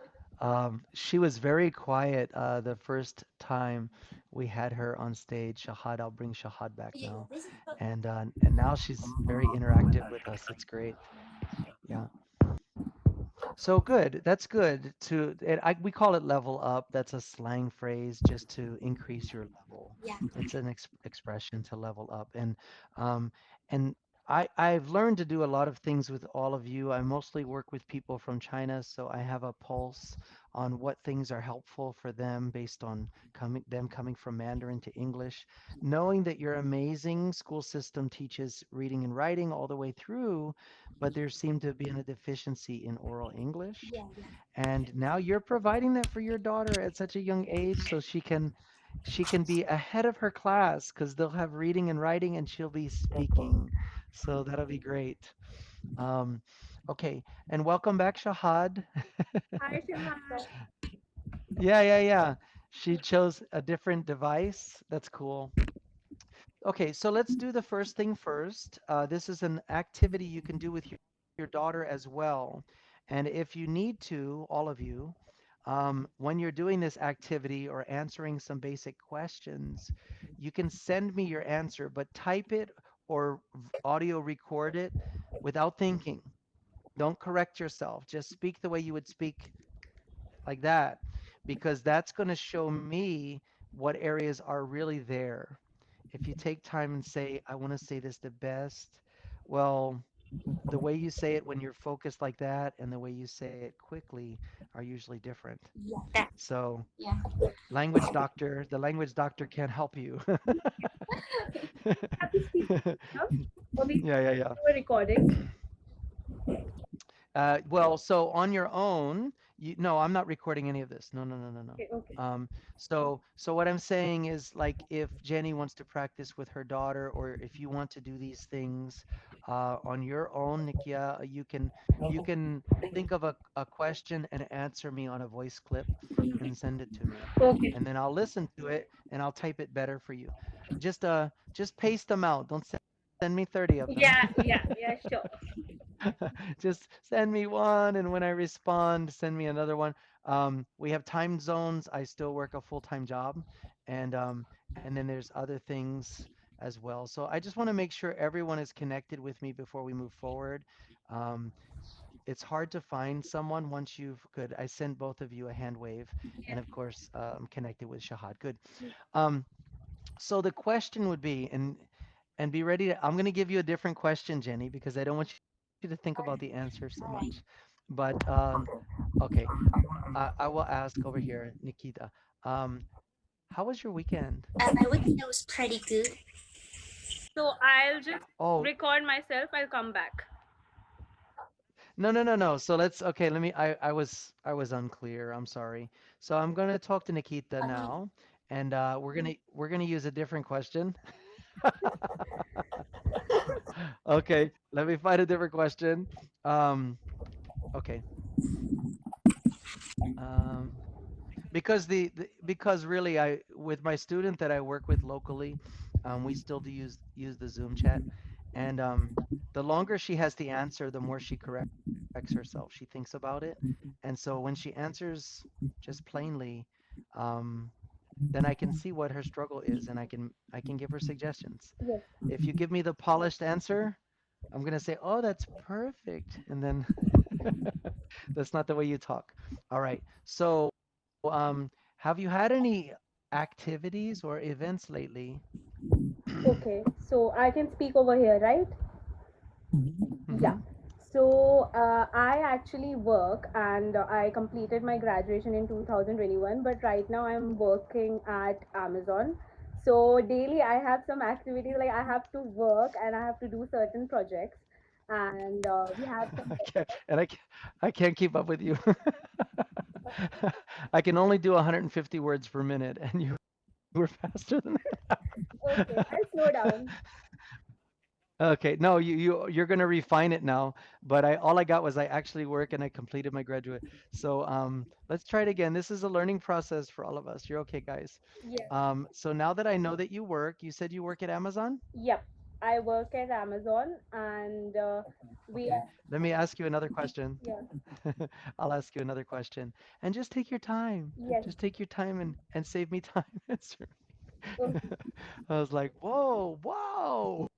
She was very quiet the first time we had her on stage. Shahad, I'll bring Shahad back Yeah, now. this is And now she's very interactive with us. It's great. Yeah. So good. That's good we call it level up. That's a slang phrase just to increase your level. yeah, It's an expression to level up. Um, and I've learned to do a lot of things with all of you. I mostly work with people from China, so I have a pulse on what things are helpful for them based on coming from Mandarin to English. Knowing that your amazing school system teaches reading and writing all the way through, but there seemed to be a deficiency in oral English. yeah, yeah, And now you're providing that for your daughter at such a young age so she can be ahead of her class because they'll have reading and writing and she'll be speaking. So that'll be great. Um, okay, and welcome back, Shahad. Hi, Shahad. Yeah, yeah, yeah. She chose a different device. That's cool. Okay, so let's do the first thing first. This is an activity you can do with your daughter as well. And if you need to, all of you, when you're doing this activity or answering some basic questions, you can send me your answer, but type it or audio record it without thinking. Don't correct yourself. Just speak the way you would speak like that, because that's going to show me what areas are really there. If you take time and say, I want to say this the best, well, the way you say it when you're focused like that and the way you say it quickly are usually different. yeah, that, So, yeah. the language doctor can't help you. Have to speak up, or we Yeah, yeah, yeah. do a recording. Well, so on your own, no, I'm not recording any of this. No, no, no, no, no. Okay, okay. So what I'm saying is like if Jenny wants to practice with her daughter, or if you want to do these things on your own, Nikia, you can think of a question and answer me on a voice clip and send it to me, Okay. and then I'll listen to it and I'll type it better for you. Just paste them out. Don't send me 30 of them. Yeah, yeah, yeah, sure. Just send me one, and when I respond, send me another one. We have time zones. I still work a full-time job, and then there's other things as well. So I just want to make sure everyone is connected with me before we move forward. Um, it's hard to find someone once you've good. I sent both of you a hand wave, and of course, I'm connected with Shahad. Good. Um, so the question would be, and be ready to, I'm going to give you a different question, Jenny, because I don't want you to think about the answer so much. All right. But okay, I will ask over here, Nikita. Um, how was your weekend? My weekend was pretty good. So I'll just Oh, record myself. I'll come back. no, no, no, no. So let's, okay, let me, I was unclear. I'm sorry. So I'm going to talk to Nikita Okay. now, and we're gonna use a different question. Okay, let me find a different question. Um, okay. Um, because really with my student that I work with locally, we still do use the Zoom chat, And the longer she has the answer, the more she corrects herself. She thinks about it. And so when she answers just plainly, um, then I can see what her struggle is and I can give her suggestions. Yes. If you give me the polished answer, I'm gonna say, "Oh, that's perfect," and then that's not the way you talk. All right. So, have you had any activities or events lately? Okay, so I can speak over here, right? Yeah. Hmm. So I actually work and I completed my graduation in 2021, but right now I'm working at Amazon. So daily I have some activities like I have to work and I have to do certain projects, and we have some. I can't, and I can't keep up with you. I can only do 150 words per minute, and you were faster than Okay, that. I'll slow down. Okay, no, you're gonna refine it now, but I all I got was I actually work and I completed my graduate. So let's try it again. This is a learning process for all of us. You're okay, guys. Yes. So now that I know that you said you work at Amazon? Yep. I work at Amazon, and we Okay, are. let me ask you another question. Yeah. I'll ask you another question. And just take your time. Yes. Just take your time and save me time. Answer. Okay. I was like, whoa, whoa.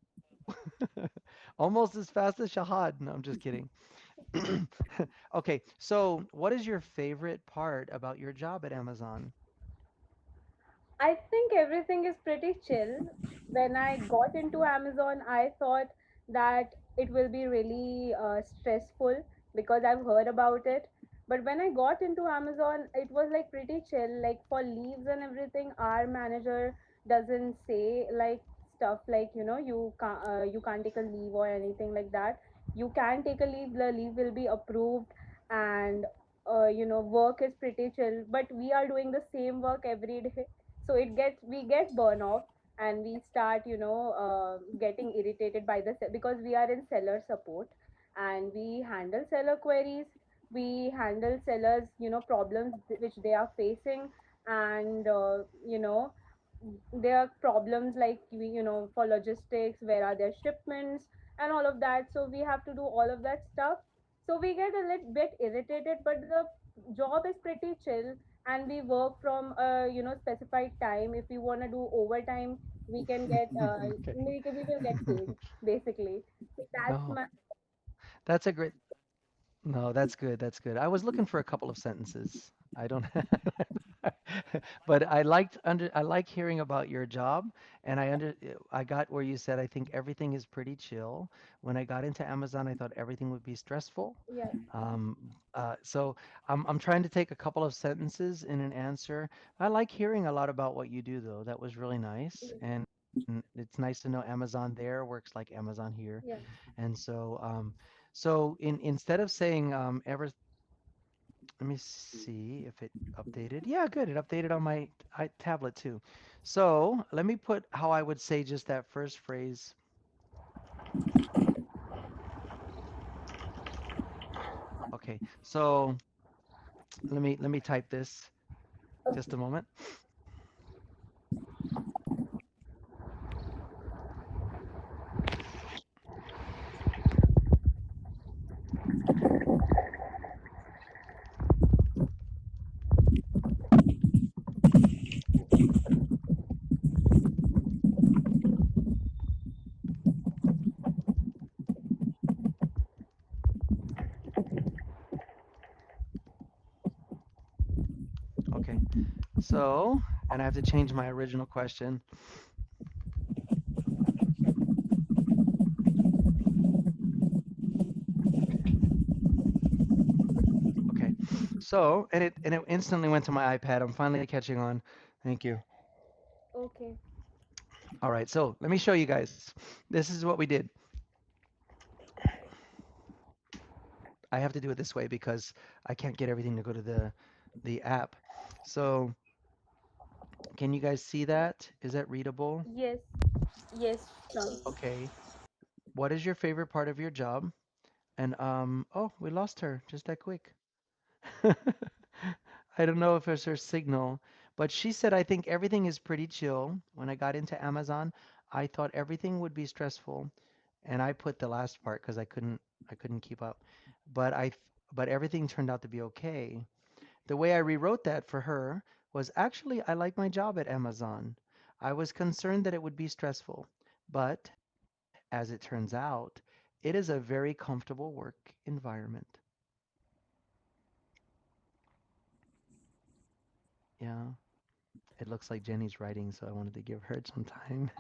Almost as fast as Shahad. No, I'm just kidding. Okay, so what is your favorite part about your job at Amazon? I think everything is pretty chill. When I got into Amazon, I thought that it will be really stressful because I've heard about it. But when I got into Amazon, it was like pretty chill. Like for leaves and everything, our manager doesn't say like stuff like you can't take a leave or anything like that. You can take a leave. The leave will be approved, and work is pretty chill. But we are doing the same work every day, so we get burn off, and we start getting irritated by because we are in seller support, and we handle seller queries, we handle sellers problems which they are facing, and there are problems like for logistics, where are their shipments and all of that, so we have to do all of that stuff. So we get a little bit irritated, but the job is pretty chill, and we work from a specified time. If we want to do overtime, we can get Okay. we will get paid, basically. So that's Oh, my. that's a great. No, that's good. That's good. I was looking for a couple of sentences. I don't, but I like hearing about your job, and I got where you said I think everything is pretty chill. When I got into Amazon, I thought everything would be stressful. Yeah. Um, so I'm trying to take a couple of sentences in an answer. I like hearing a lot about what you do, though. That was really nice, and it's nice to know Amazon there works like Amazon here. Yeah. And so instead of saying let me see if it updated. Yeah, good. It updated on my tablet too. So let me put how I would say just that first phrase. Okay, so let me type this. Just a moment. Okay, so and I have to change my original question. Okay, so and it instantly went to my iPad. I'm finally catching on. Thank you. Okay. All right, so let me show you guys. This is what we did. I have to do it this way because I can't get everything to go to the app. So can you guys see that? Is that readable? Yes. Yes, Sean. Okay. What is your favorite part of your job? And oh, we lost her just that quick. I don't know if it's her signal, but she said, I think everything is pretty chill. When I got into Amazon, I thought everything would be stressful. and I put the last part because I couldn't keep up. But but everything turned out to be okay. The way I rewrote that for her was actually I like my job at Amazon. I was concerned that it would be stressful, but as it turns out, it is a very comfortable work environment. Yeah, it looks like Jenny's writing, so I wanted to give her some time.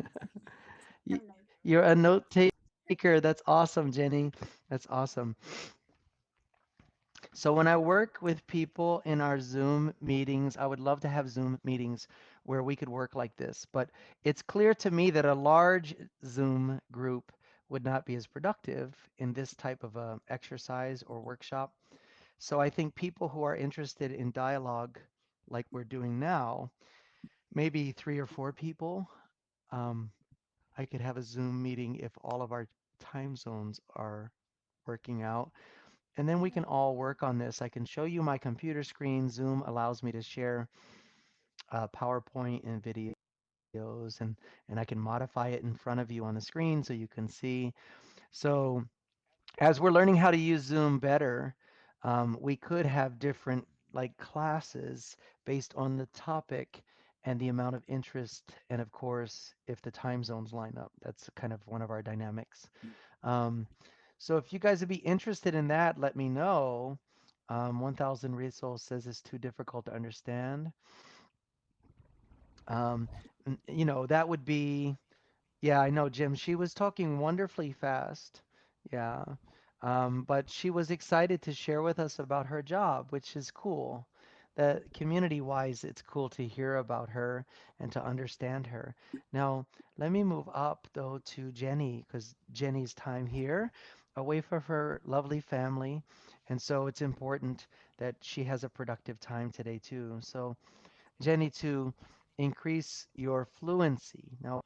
Y- I'm like, You're a note taker. That's awesome, Jenny. That's awesome. So when I work with people in our Zoom meetings, I would love to have Zoom meetings where we could work like this. But it's clear to me that a large Zoom group would not be as productive in this type of exercise or workshop. So I think people who are interested in dialogue, like we're doing now, maybe 3 or 4 people, um, I could have a Zoom meeting if all of our time zones are working out. And then we can all work on this. I can show you my computer screen. Zoom allows me to share PowerPoint and videos, and I can modify it in front of you on the screen so you can see. So as we're learning how to use Zoom better, we could have different like classes based on the topic and the amount of interest, and of course, if the time zones line up. That's kind of one of our dynamics. Um, so if you guys would be interested in that, let me know. 1000 Rizal says it's too difficult to understand. Um, that would be, yeah, I know, Jim. She was talking wonderfully fast. Yeah. But she was excited to share with us about her job, which is cool. That community-wise, it's cool to hear about her and to understand her. Now, let me move up though to Jenny, because Jenny's time here, away from her lovely family. And so it's important that she has a productive time today too. So, Jenny, to increase your fluency. Now,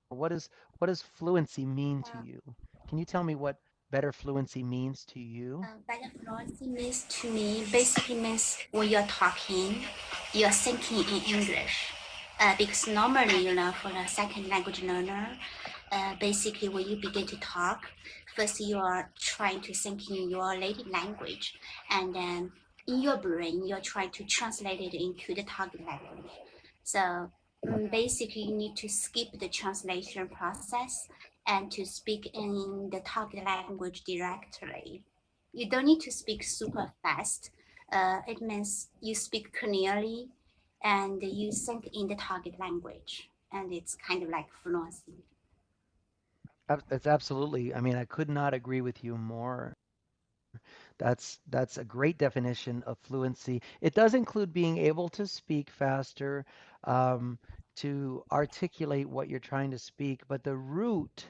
what does fluency mean to you? uh, Can you tell me what better fluency means to you? better fluency means to me basically means when you're talking, you're thinking in English. Because normally, for a second language learner, basically when you begin to talk, first you are trying to think in your native language, and then in your brain you're trying to translate it into the target language. So basically, you need to skip the translation process and to speak in the target language directly. You don't need to speak super fast. It means you speak clearly and you think in the target language, and it's kind of like fluency. That's absolutely. I mean, I could not agree with you more. That's a great definition of fluency. It does include being able to speak faster, um, to articulate what you're trying to speak, but the root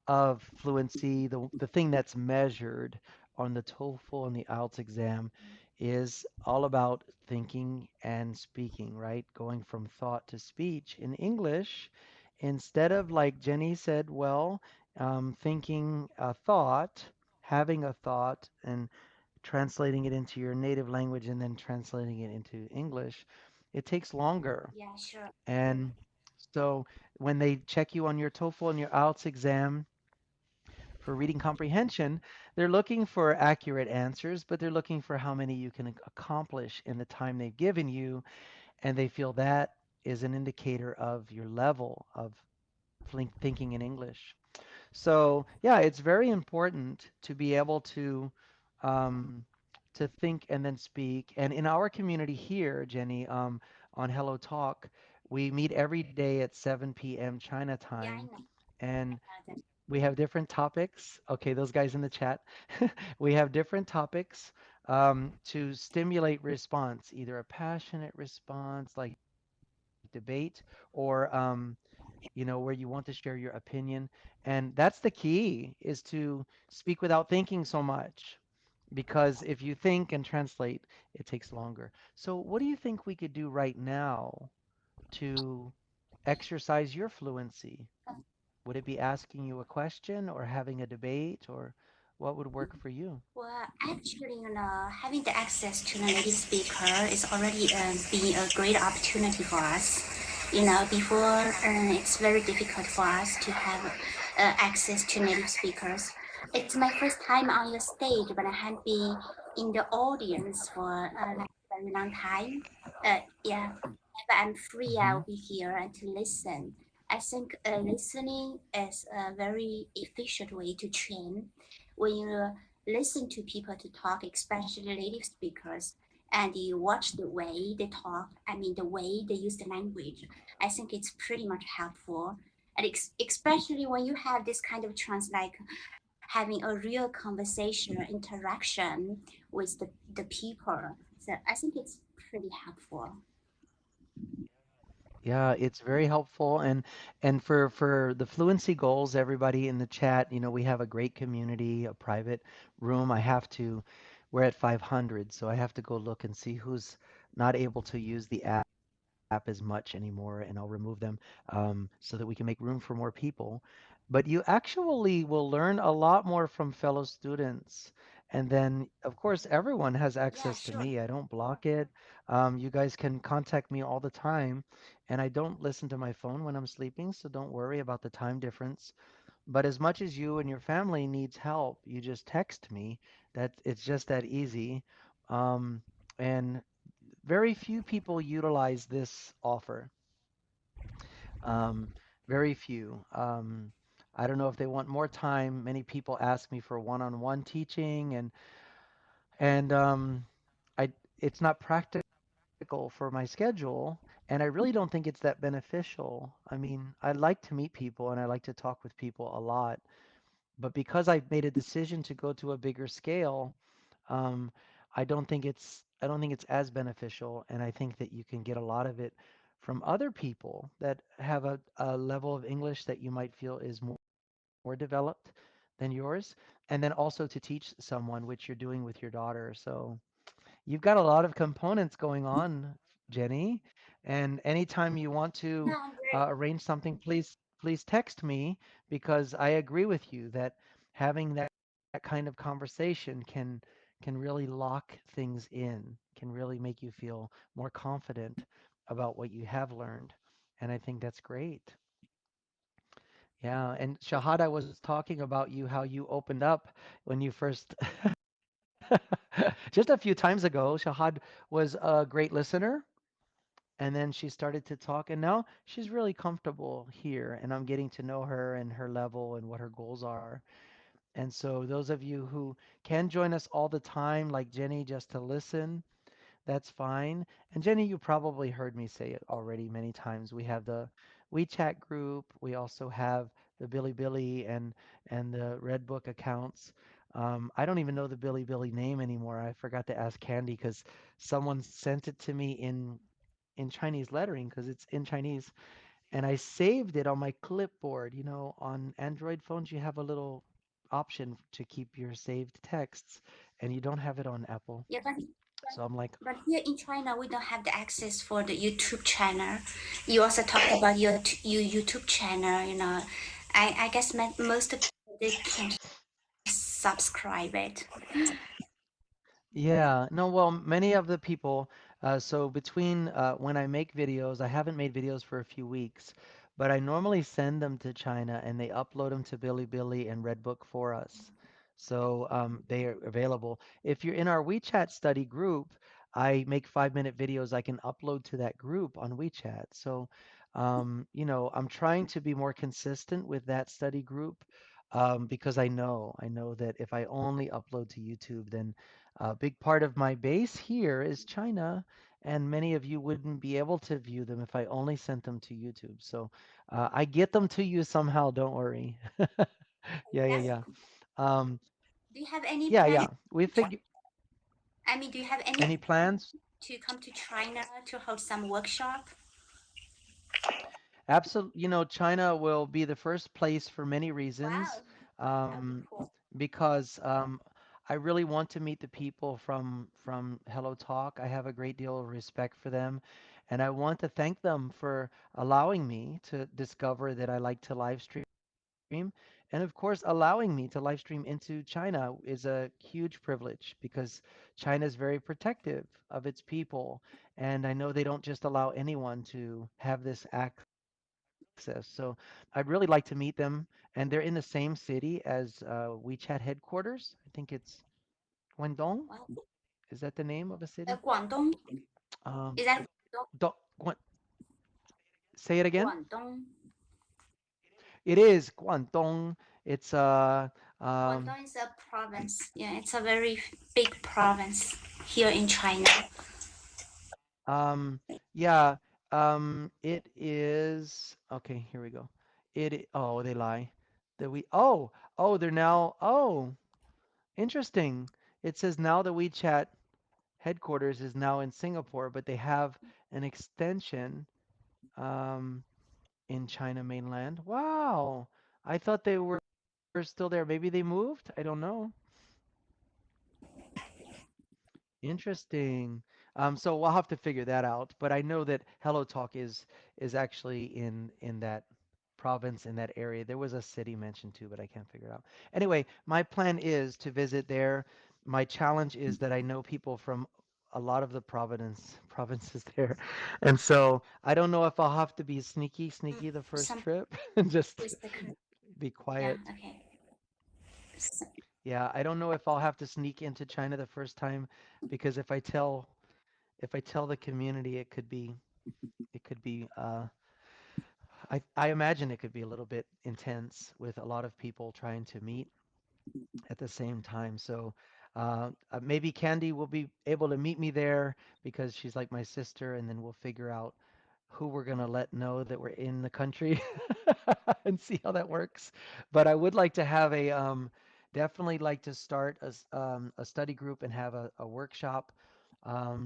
of fluency, the thing that's measured on the TOEFL and the IELTS exam is all about thinking and speaking, right? Going from thought to speech. In English, instead of like Jenny said, well, thinking a thought, having a thought, and translating it into your native language and then translating it into English, it takes longer. Yeah, sure. And so when they check you on your TOEFL and your IELTS exam, for reading comprehension, they're looking for accurate answers, but they're looking for how many you can accomplish in the time they've given you. And they feel that is an indicator of your level of thinking in English. So, yeah, it's very important to be able um, to think and then speak. And in our community here, Jenny, on Hello Talk, we meet every day at 7 p.m. China Yeah, time, I know. and That. we have different topics. Okay, those guys in the chat. We have different topics to stimulate response, either a passionate response like debate or where you want to share your opinion. And that's the key is to speak without thinking so much because if you think and translate, it takes longer. So what do you think we could do right now to exercise your fluency? Would it be asking you a question or having a debate or what would work for you? Well, actually, having the access to the native speaker is already being a great opportunity for us. Before it's very difficult for us to have access to native speakers. It's my first time on the stage, but I have been in the audience for like a very long time. Yeah, if I'm free, Hmm. I'll be here and to listen. I think listening is a very efficient way to train. When you listen to people to talk, especially native speakers, and you watch the way they talk, I mean the way they use the language, I think it's pretty much helpful. And especially when you have this kind of chance, like having a real conversation or interaction with the people. So I think it's pretty helpful. Yeah, it's very helpful, and for the fluency goals, everybody in the chat, we have a great community, a private room. We're at 500, so I have to go look and see who's not able to use the app as much anymore, and I'll remove them so that we can make room for more people. But you actually will learn a lot more from fellow students. And then, of course, everyone has Yeah, access to sure. me. I don't block it. You guys can contact me all the time, and I don't listen to my phone when I'm sleeping, so don't worry about the time difference. But as much as you and your family needs help, you just text me. That it's just that easy. Um, and very few people utilize this offer. Um, Very few. I don't know if they want more time. Many people ask me for one-on-one teaching, and I it's not practical for my schedule, and I really don't think it's that beneficial. I mean, I like to meet people and I like to talk with people a lot, but because I've made a decision to go to a bigger scale, um, I don't think it's as beneficial, and I think that you can get a lot of it from other people that have a level of English that you might feel is more developed than yours, and then also to teach someone, which you're doing with your daughter. So you've got a lot of components going on, Jenny. And anytime you want No, to I'm very arrange something, please text me because I agree with you that having that kind of conversation can really lock things in, can really make you feel more confident about what you have learned. And I think that's great. Yeah, and Shahad, I was talking about you, how you opened up when you first just a few times ago. Shahad was a great listener, and then she started to talk, and now she's really comfortable here, and I'm getting to know her and her level and what her goals are. And so, those of you who can join us all the time, like Jenny, just to listen, that's fine. And Jenny, you probably heard me say it already many times. We have the WeChat group. We also have the Bilibili and the Red Book accounts. I don't even know the Bilibili name anymore. I forgot to ask Candy because someone sent it to me in Chinese lettering because it's in Chinese, and I saved it on my clipboard. On Android phones, you have a little option to keep your saved texts, and you don't have it on Apple. yeah, So I'm like, but here in China we don't have the access for the YouTube channel. You also talked about your YouTube channel. I guess most people they can subscribe it. yeah, no, well, many of the people, so between when I make videos, I haven't made videos for a few weeks, but I normally send them to China and they upload them to Bilibili and Redbook for us. So they are available. If you're in our WeChat study group, I make 5-minute videos I can upload to that group on WeChat. So, I'm trying to be more consistent with that study group because I know that if I only upload to YouTube, then a big part of my base here is China, and many of you wouldn't be able to view them if I only sent them to YouTube. So I get them to you somehow, don't worry. Yeah, yeah, Yes. yeah. Um, Do you have any yeah, plan? yeah. We figure I mean, do you have any any plans? to come to China to hold some workshop? Absolutely. China will be the first place for many reasons, Wow, that would be um, cool. because I really want to meet the people from Hello Talk. I have a great deal of respect for them, and I want to thank them for allowing me to discover that I like to live stream. And of course, allowing me to live stream into China is a huge privilege because China is very protective of its people. And I know they don't just allow anyone to have this access. So I'd really like to meet them. And they're in the same city as WeChat headquarters. I think it's Guangdong. Wow. Is that the name of the city? 广东 Um, is that Say it again. 广东? It is Guangdong. It's um, Guangdong is a province. Yeah, it's a very big province here in China. yeah. It is okay. Here we go. Oh, they lie. That we they're now interesting. It says now the WeChat headquarters is now in Singapore, but they have an extension um in China mainland. Wow. I thought they were still there. Maybe they moved? I don't know. Interesting. So we'll have to figure that out. But I know that Hello Talk is actually in that province in that area. There was a city mentioned too, but I can't figure it out. Anyway, my plan is to visit there. My challenge is that I know people from a lot of the provinces there. And so I don't know if I'll have to be sneaky the first Some trip and just with the be yeah, quiet. okay. S- Yeah, I don't know if I'll have to sneak into China the first time because if I tell the community, it could be I imagine it could be a little bit intense with a lot of people trying to meet at the same time. So maybe Candy will be able to meet me there because she's like my sister, and then we'll figure out who we're gonna let know that we're in the country and see how that works. But I would like to have definitely like to start a study group and have a workshop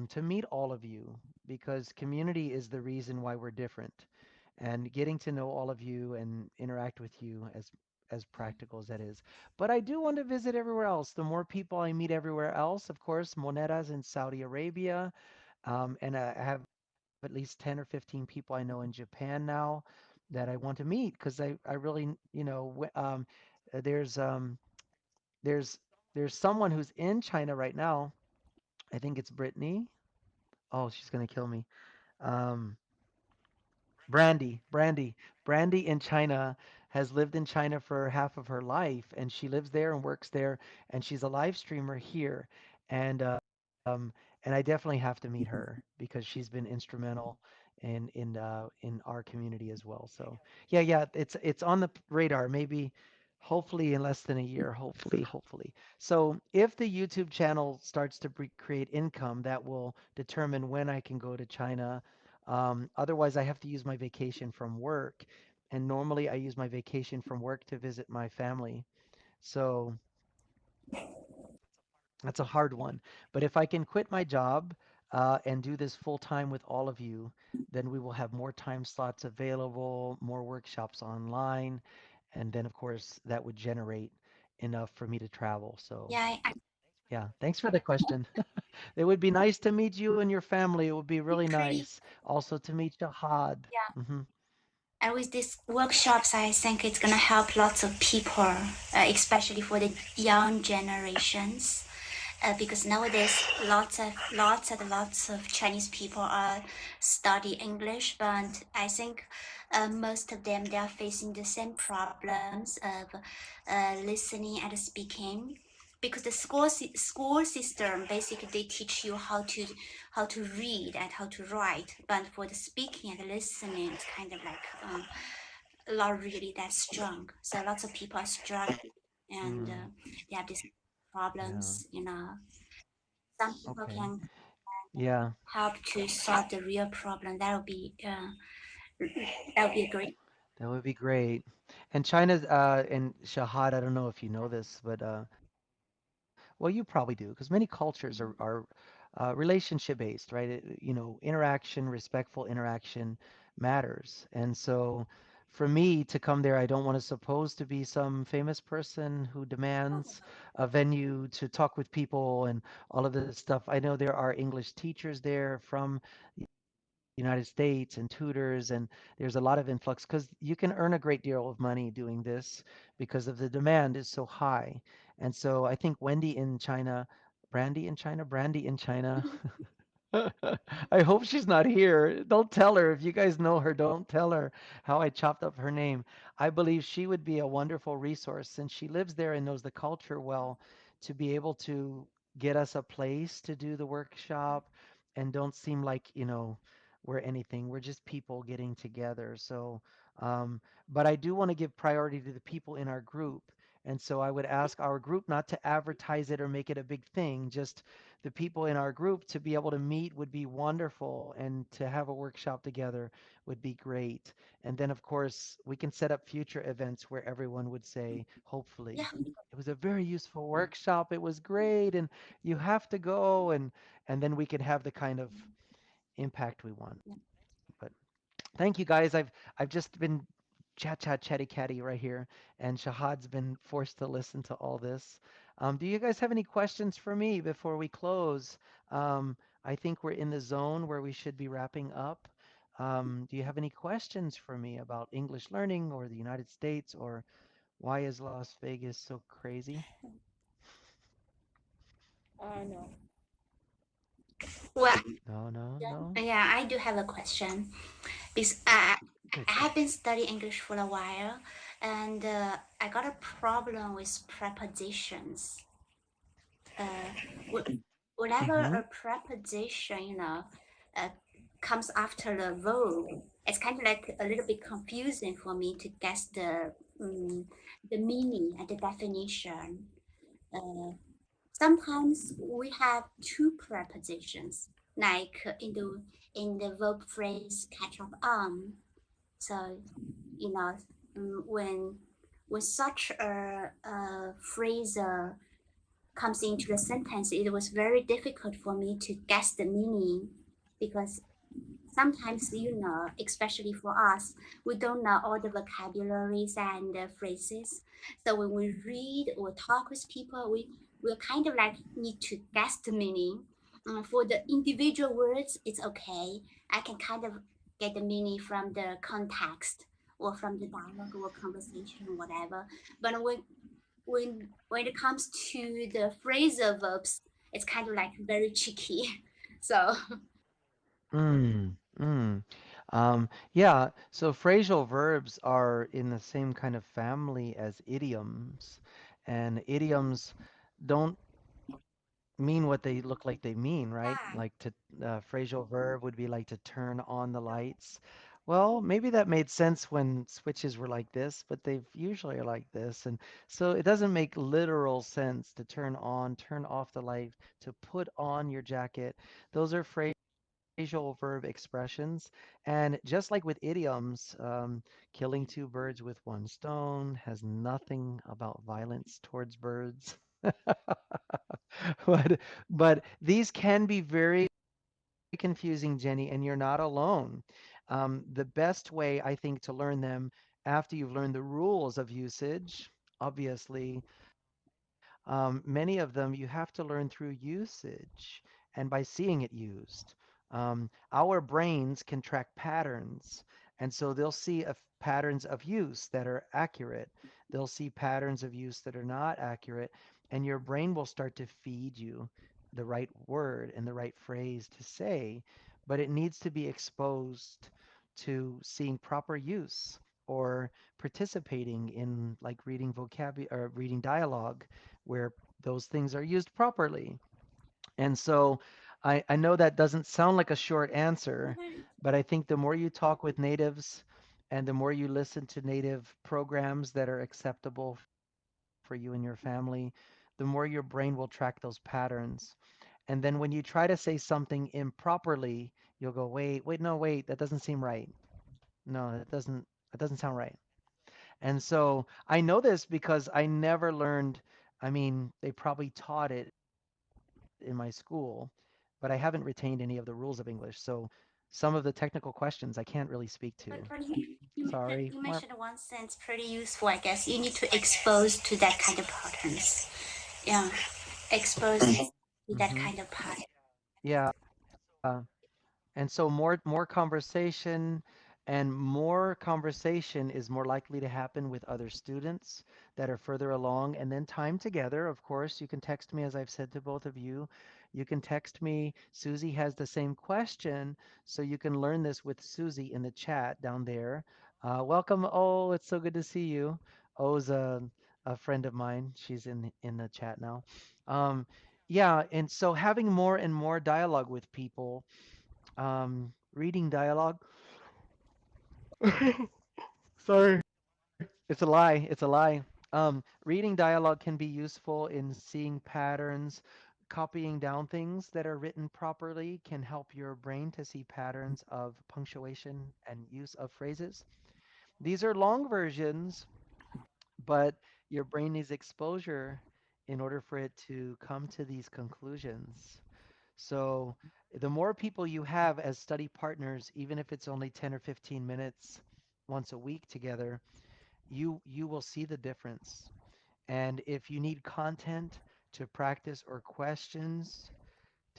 to meet all of you because community is the reason why we're different. And getting to know all of you and interact with you as practical as that is. But I do want to visit everywhere else. The more people I meet everywhere else, of course, Monedas in Saudi Arabia, and I have at least 10 or 15 people I know in Japan now that I want to meet because I really, there's there's there's someone who's in China right now. I think it's Brittany. Oh, she's gonna kill me. Um, Brandy in China has lived in China for half of her life, and she lives there and works there, and she's a live streamer here, and and I definitely have to meet her because she's been instrumental in our community as well. So yeah, it's on the radar. Maybe, hopefully in less than a year. Hopefully. So if the YouTube channel starts to create income, that will determine when I can go to China. Otherwise, I have to use my vacation from work. And normally I use my vacation from work to visit my family. So that's a hard one. But if I can quit my job and do this full time with all of you, then we will have more time slots available, more workshops online. And then, of course, that would generate enough for me to travel. So, yeah, yeah, thanks for the question. It would be nice to meet you and your family. It would be really pretty. nice also to meet Shahad. Yeah, Hmm. and with these workshops, I think it's gonna help lots of people, especially for the young generations. Because nowadays lots of Chinese people are study English, but I think most of them they are facing the same problems of listening and speaking. Because the school system basically they teach you how to read and how to write, but for the speaking and listening, it's kind of like not really that strong. So lots of people are struggling, and Mm, they have these yeah. problems. Some people Okay. can Yeah, help to solve the real problem. That would be a great. that would be great. And China's and Shahad, I don't know if you know this, but well, you probably do, because many cultures are relationship based, right? Interaction, respectful interaction matters. And so for me to come there, I don't want to suppose to be some famous person who demands a venue to talk with people and all of this stuff. I know there are English teachers there from the United States and tutors, and there's a lot of influx because you can earn a great deal of money doing this because of the demand is so high. And so I think Brandy in China, I hope she's not here. Don't tell her. If you guys know her, don't tell her how I chopped up her name. I believe she would be a wonderful resource since she lives there and knows the culture well to be able to get us a place to do the workshop and don't seem like, we're anything. We're just people getting together. So, but I do want to give priority to the people in our group. And so I would ask our group not to advertise it or make it a big thing, just the people in our group to be able to meet would be wonderful and to have a workshop together would be great. And then of course we can set up future events where everyone would say, hopefully, Yeah. it was a very useful workshop. It was great and you have to go and then we could have the kind of impact we want. But thank you guys. I've just been chatty catty right here, and Shahad's been forced to listen to all this. Do you guys have any questions for me before we close? I think we're in the zone where we should be wrapping up. Do you have any questions for me about English learning or the United States or why is Las Vegas so crazy? No. Well, No, no, yeah, no. yeah, I do have a question. Because Good, I good. have been studying English for a while, and I got a problem with prepositions. Wh- Whenever Mm-hmm. a preposition, uh, comes after the verb, it's kind of like a little bit confusing for me to guess the meaning and the definition. Uh, Sometimes we have two prepositions, like in the verb phrase "catch up on." So you know, when such a phrase comes into the sentence, it was very difficult for me to guess the meaning because sometimes, especially for us, we don't know all the vocabularies and phrases. So when we read or talk with people, we kind of like need to guess the meaning. For the individual words, it's okay. I can kind of get the meaning from the context or from the dialogue or conversation or whatever. But when it comes to the phrasal verbs, it's kind of like very tricky. So Mm, mm. Yeah, so phrasal verbs are in the same kind of family as idioms, and idioms don't mean what they look like they mean, right? yeah. Like to phrasal verb would be like to turn on the lights. Well, maybe that made sense when switches were like this, but they've usually are like this, and so it doesn't make literal sense to turn on, turn off the light, to put on your jacket. Those are phrasal verb expressions. And just like with idioms, killing two birds with one stone has nothing about violence towards birds. but but these can be very confusing, Jenny, and you're not alone. The best way I think to learn them after you've learned the rules of usage, obviously, many of them you have to learn through usage and by seeing it used. Our brains can track patterns, and so they'll see patterns of use that are accurate. They'll see patterns of use that are not accurate, and your brain will start to feed you the right word and the right phrase to say, but it needs to be exposed to seeing proper use or participating in like reading vocabulary or reading dialogue where those things are used properly. And so I know that doesn't sound like a short answer, but I think the more you talk with natives and the more you listen to native programs that are acceptable for you and your family, the more your brain will track those patterns. And then when you try to say something improperly, you'll go, wait, no, wait, that doesn't seem right. No, that doesn't sound right. And so I know this because I never learned, I mean, they probably taught it in my school, but I haven't retained any of the rules of English. So some of the technical questions I can't really speak to. But you Sorry. mentioned one sense pretty useful, I guess. You need to expose to that kind of patterns. Yeah, expose to that Mm-hmm. kind of pattern. Yeah. And so more conversation and more conversation is more likely to happen with other students that are further along and then time together. Of course, you can text me as I've said to both of you. You can text me. Susie has the same question, so you can learn this with Susie in the chat down there. Welcome, Oh, it's so good to see you. O's a friend of mine. She's in the chat now. Um, yeah, and so having more and more dialogue with people, reading dialogue. Sorry. It's a lie. It's a lie. Reading dialogue can be useful in seeing patterns. Copying down things that are written properly can help your brain to see patterns of punctuation and use of phrases. These are long versions, but your brain needs exposure in order for it to come to these conclusions. So, the more people you have as study partners, even if it's only 10 or 15 minutes once a week together, you will see the difference. And if you need content to practice or questions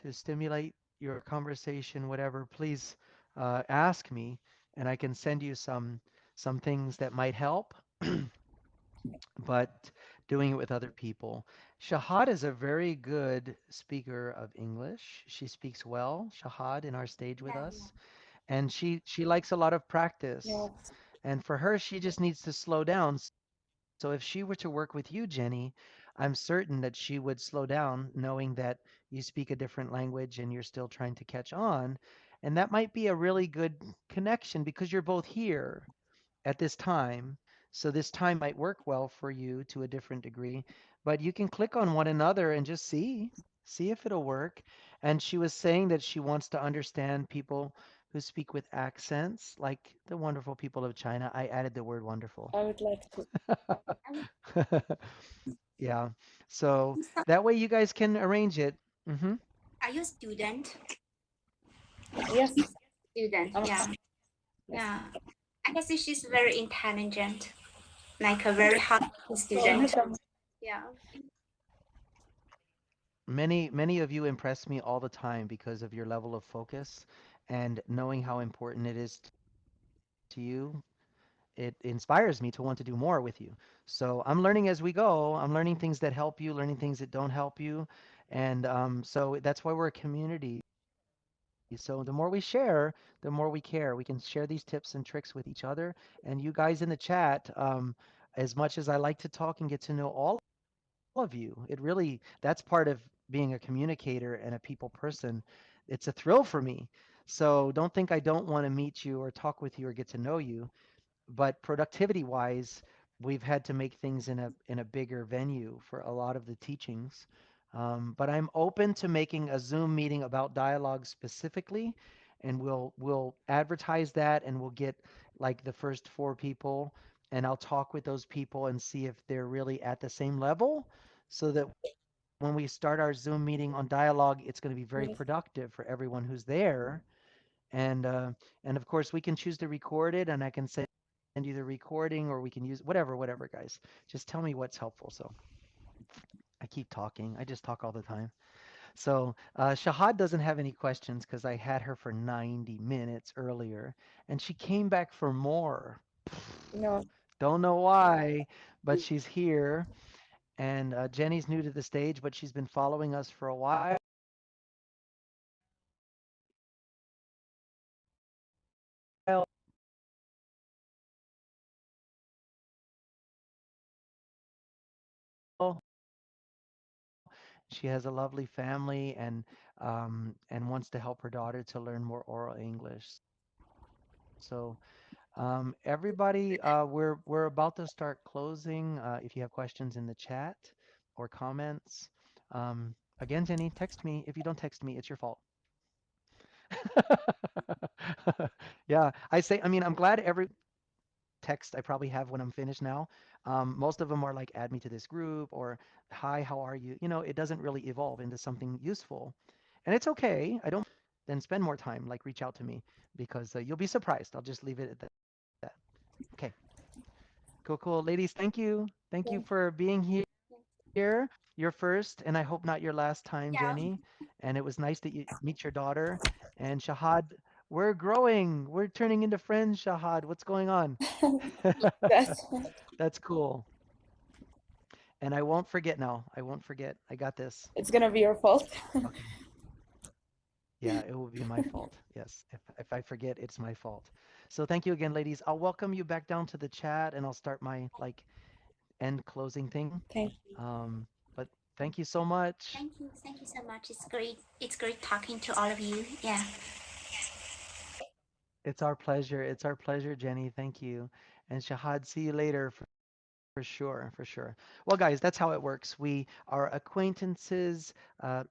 to stimulate your conversation, whatever, please ask me, and I can send you some things that might help. But doing it with other people. Shahad is a very good speaker of English. She speaks well, Shahad, in our stage with Yeah, yeah. us, and she likes a lot of practice. Yes. And for her, she just needs to slow down. So if she were to work with you, Jenny, I'm certain that she would slow down knowing that you speak a different language and you're still trying to catch on. And that might be a really good connection because you're both here at this time. So this time might work well for you to a different degree, but you can click on one another and just see if it'll work. And she was saying that she wants to understand people who speak with accents, like the wonderful people of China. I added the word wonderful. I would like to. I Yeah. So that way you guys can arrange it. Hmm. Are you a student? Yes. Student, I'm, yeah. yes. Yeah. I can see she's very intelligent, like a very hard student. Yeah. Many of you impress me all the time because of your level of focus and knowing how important it is to you. It inspires me to want to do more with you. So I'm learning as we go. I'm learning things that help you, learning things that don't help you. And so that's why we're a community. So the more we share, the more we care. We can share these tips and tricks with each other. And you guys in the chat, as much as I like to talk and get to know all of you, it really, that's part of being a communicator and a people person. It's a thrill for me. So don't think I don't want to meet you or talk with you or get to know you. But productivity wise, we've had to make things in a bigger venue for a lot of the teachings. But I'm open to making a Zoom meeting about dialogue specifically, and we'll advertise that, and we'll get like the first four people, and I'll talk with those people and see if they're really at the same level, so that when we start our Zoom meeting on dialogue, it's going to be very productive for everyone who's there. And of course, we can choose to record it, and I can send you the recording, or we can use whatever, guys. Just tell me what's helpful. So I keep talking. I just talk all the time. So Shahad doesn't have any questions because I had her for 90 minutes earlier, and she came back for more. No. Don't know why, but she's here. And Jenny's new to the stage, but she's been following us for a while. She has a lovely family and wants to help her daughter to learn more oral English. So everybody, we're about to start closing. If you have questions in the chat or comments, again, Jenny, text me. If you don't text me, it's your fault. Yeah, I mean, I'm glad every text I probably have when I'm finished now. Most of them are like, add me to this group or hi, how are you? It doesn't really evolve into something useful. And it's okay. I don't then spend more time, like reach out to me because you'll be surprised. I'll just leave it at that. Okay. Cool, cool. Ladies, thank you for being here. You're first, and I hope not your last time, Jenny. Yeah. And it was nice that you meet your daughter. And Shahad, we're growing. We're turning into friends, Shahad. What's going on? That's That's cool. And I won't forget now. I won't forget. I got this. It's gonna be your fault. Okay. Yeah, it will be my fault. Yes. If I forget, it's my fault. So thank you again, ladies. I'll welcome you back down to the chat and I'll start my like end closing thing. Thank you. But thank you so much. Thank you so much. It's great talking to all of you. Yeah. It's our pleasure. It's our pleasure, Jenny. Thank you. And Shahad, see you later for sure, for sure. Well, guys, that's how it works. We are acquaintances.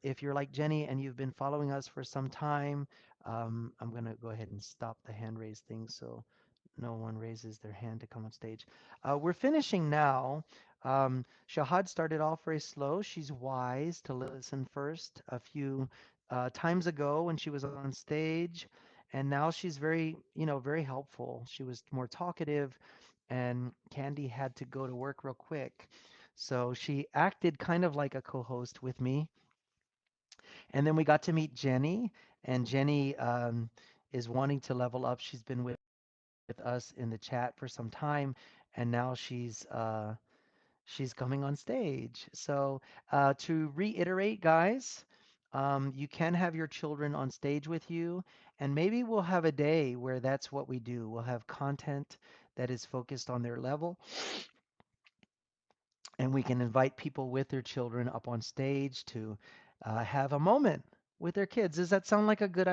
If you're like Jenny and you've been following us for some time, I'm going to go ahead and stop the hand raise thing so no one raises their hand to come on stage. We're finishing now. Shahad started off very slow. She's wise to listen first a few times ago when she was on stage. And now she's very, very helpful. She was more talkative, and Candy had to go to work real quick. So she acted kind of like a co-host with me. And then we got to meet Jenny, and Jenny is wanting to level up. She's been with us in the chat for some time, and now she's coming on stage. So to reiterate, guys, you can have your children on stage with you, and maybe we'll have a day where that's what we do. We'll have content that is focused on their level, and we can invite people with their children up on stage to have a moment with their kids. Does that sound like a good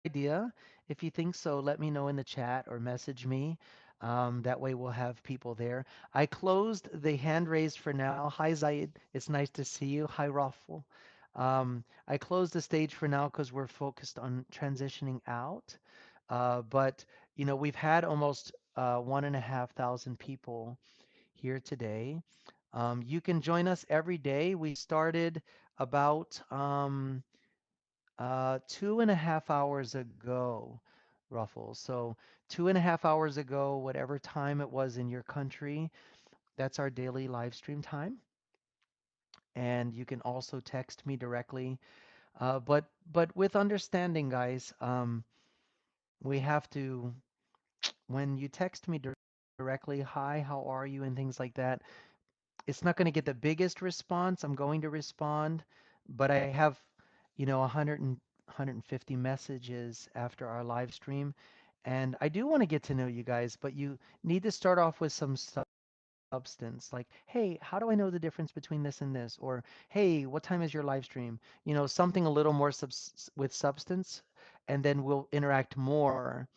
idea? If you think so, let me know in the chat or message me. That way we'll have people there. I closed the hand raised for now. Hi, Zaid. It's nice to see you. Hi, Raffle. I closed the stage for now because we're focused on transitioning out. But, we've had almost 1,500 people here today. You can join us every day. We started about 2.5 hours ago, Ruffles. So 2.5 hours ago, whatever time it was in your country, that's our daily live stream time. And you can also text me directly. But with understanding, guys, we have to when you text me directly, hi, how are you, and things like that, it's not going to get the biggest response. I'm going to respond, but I have, 100 and 150 messages after our live stream. And I do want to get to know you guys, but you need to start off with some substance like, hey, how do I know the difference between this and this? Or, hey, what time is your live stream? Something a little more with substance, and then we'll interact more.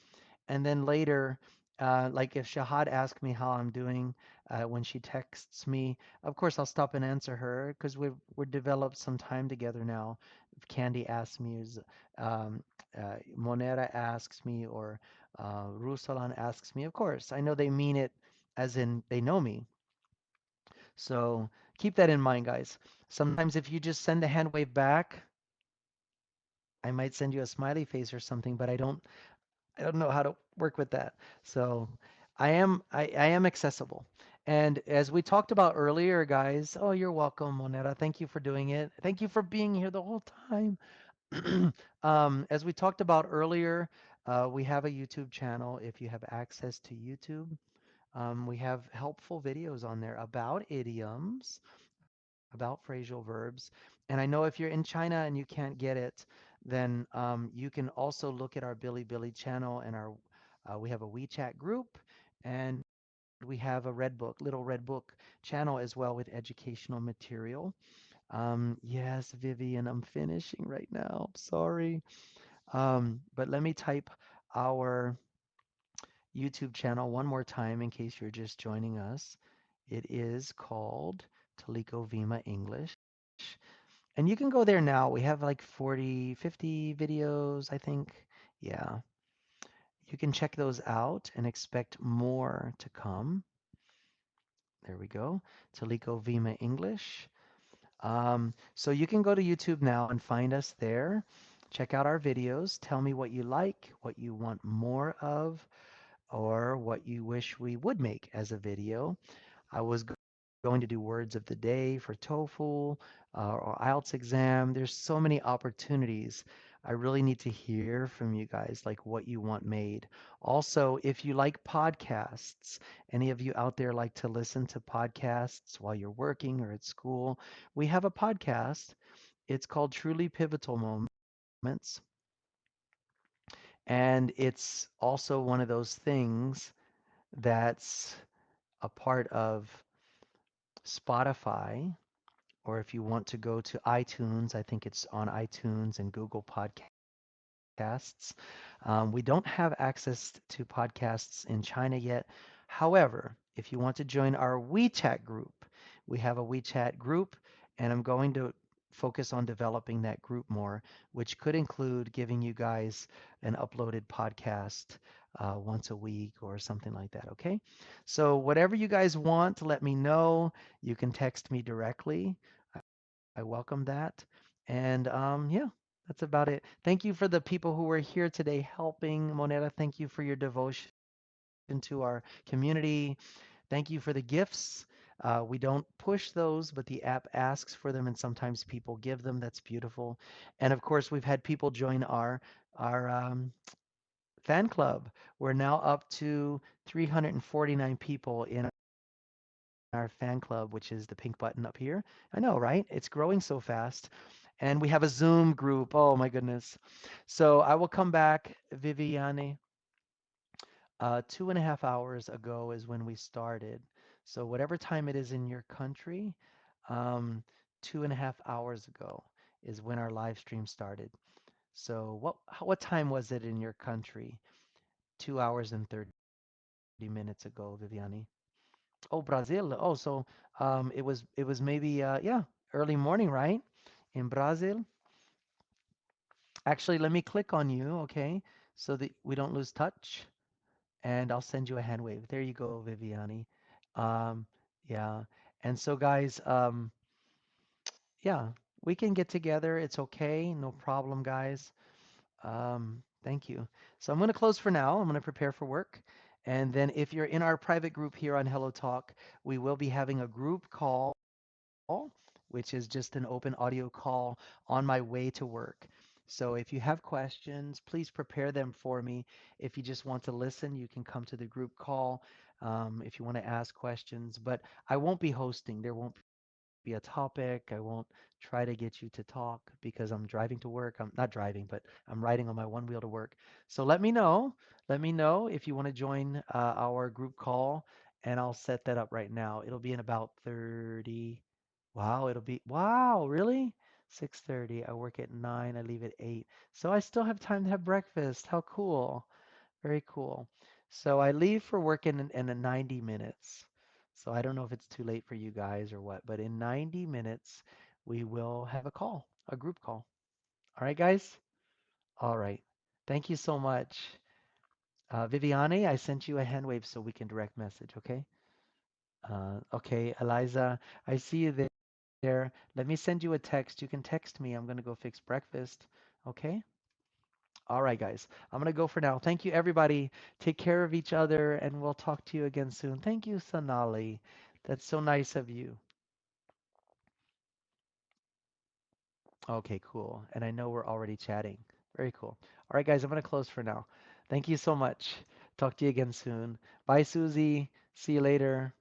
And then later, like if Shahad asks me how I'm doing when she texts me, of course I'll stop and answer her because we're developed some time together now. If Candy asks me, Monera asks me, or Rusalan asks me, of course I know they mean it as in they know me. So keep that in mind, guys. Sometimes if you just send a hand wave back, I might send you a smiley face or something, but I don't know how to work with that. So I am accessible. And as we talked about earlier, guys, oh, you're welcome, Monera. Thank you for doing it. Thank you for being here the whole time. As we talked about earlier, we have a YouTube channel. If you have access to YouTube, we have helpful videos on there about idioms, about phrasal verbs. And I know if you're in China and you can't get it, then you can also look at our Billy Billy channel and we have a WeChat group, and we have a Red Book, little Red Book channel as well with educational material. Yes, Vivian, I'm finishing right now. I'm sorry. But let me type our YouTube channel one more time in case you're just joining us. It is called Taliko Vima English. And you can go there now. We have like 40, 50 videos, I think. Yeah. You can check those out and expect more to come. There we go. Taliko Vima English. So you can go to YouTube now and find us there. Check out our videos. Tell me what you like, what you want more of, or what you wish we would make as a video. I was going to do words of the day for TOEFL or IELTS exam. There's so many opportunities. I really need to hear from you guys, like what you want made. Also, if you like podcasts, any of you out there like to listen to podcasts while you're working or at school, we have a podcast. It's called Truly Pivotal Moments. And it's also one of those things that's a part of Spotify, or if you want to go to iTunes, I think it's on iTunes and Google Podcasts. We don't have access to podcasts in China yet. However, if you want to join our WeChat group, we have a WeChat group, and I'm going to focus on developing that group more, which could include giving you guys an uploaded podcast once a week or something like that. Okay. So, whatever you guys want, let me know. You can text me directly. I welcome that. And yeah, that's about it. Thank you for the people who were here today helping. Monera, thank you for your devotion to our community. Thank you for the gifts. We don't push those, but the app asks for them, and sometimes people give them. That's beautiful. And of course, we've had people join our fan club. We're now up to 349 people in our fan club, which is the pink button up here. I know, right? It's growing so fast. And we have a Zoom group. Oh my goodness. So I will come back, Viviane. 2.5 hours ago is when we started. So whatever time it is in your country, um, 2.5 hours ago is when our live stream started. So what time was it in your country? 2 hours and 30 minutes ago, Viviani. Oh, Brazil. Oh, so it was maybe yeah, early morning, right? In Brazil. Actually, let me click on you, okay? So that we don't lose touch. And I'll send you a hand wave. There you go, Viviani. Um, yeah. And so, guys, yeah, we can get together. It's okay. No problem, guys. Thank you. So I'm going to close for now. I'm going to prepare for work. And then if you're in our private group here on Hello Talk, we will be having a group call, which is just an open audio call on my way to work. So if you have questions, please prepare them for me. If you just want to listen, you can come to the group call if you want to ask questions. But I won't be hosting. There won't be a topic. I won't try to get you to talk because I'm driving to work. I'm not driving, but I'm riding on my one wheel to work. So let me know. Let me know if you want to join our group call, and I'll set that up right now. It'll be in about 30. Wow, wow, really? 6:30. I work at 9, I leave at 8. So I still have time to have breakfast. How cool. Very cool. So I leave for work in a 90 minutes. So I don't know if it's too late for you guys or what, but in 90 minutes we will have a call, a group call. All right, guys? All right. Thank you so much. Viviane, I sent you a hand wave so we can direct message, okay? Okay, Eliza, I see you there. Let me send you a text. You can text me. I'm going to go fix breakfast. Okay? All right, guys. I'm going to go for now. Thank you, everybody. Take care of each other, and we'll talk to you again soon. Thank you, Sonali. That's so nice of you. Okay, cool. And I know we're already chatting. Very cool. All right, guys, I'm going to close for now. Thank you so much. Talk to you again soon. Bye, Susie. See you later.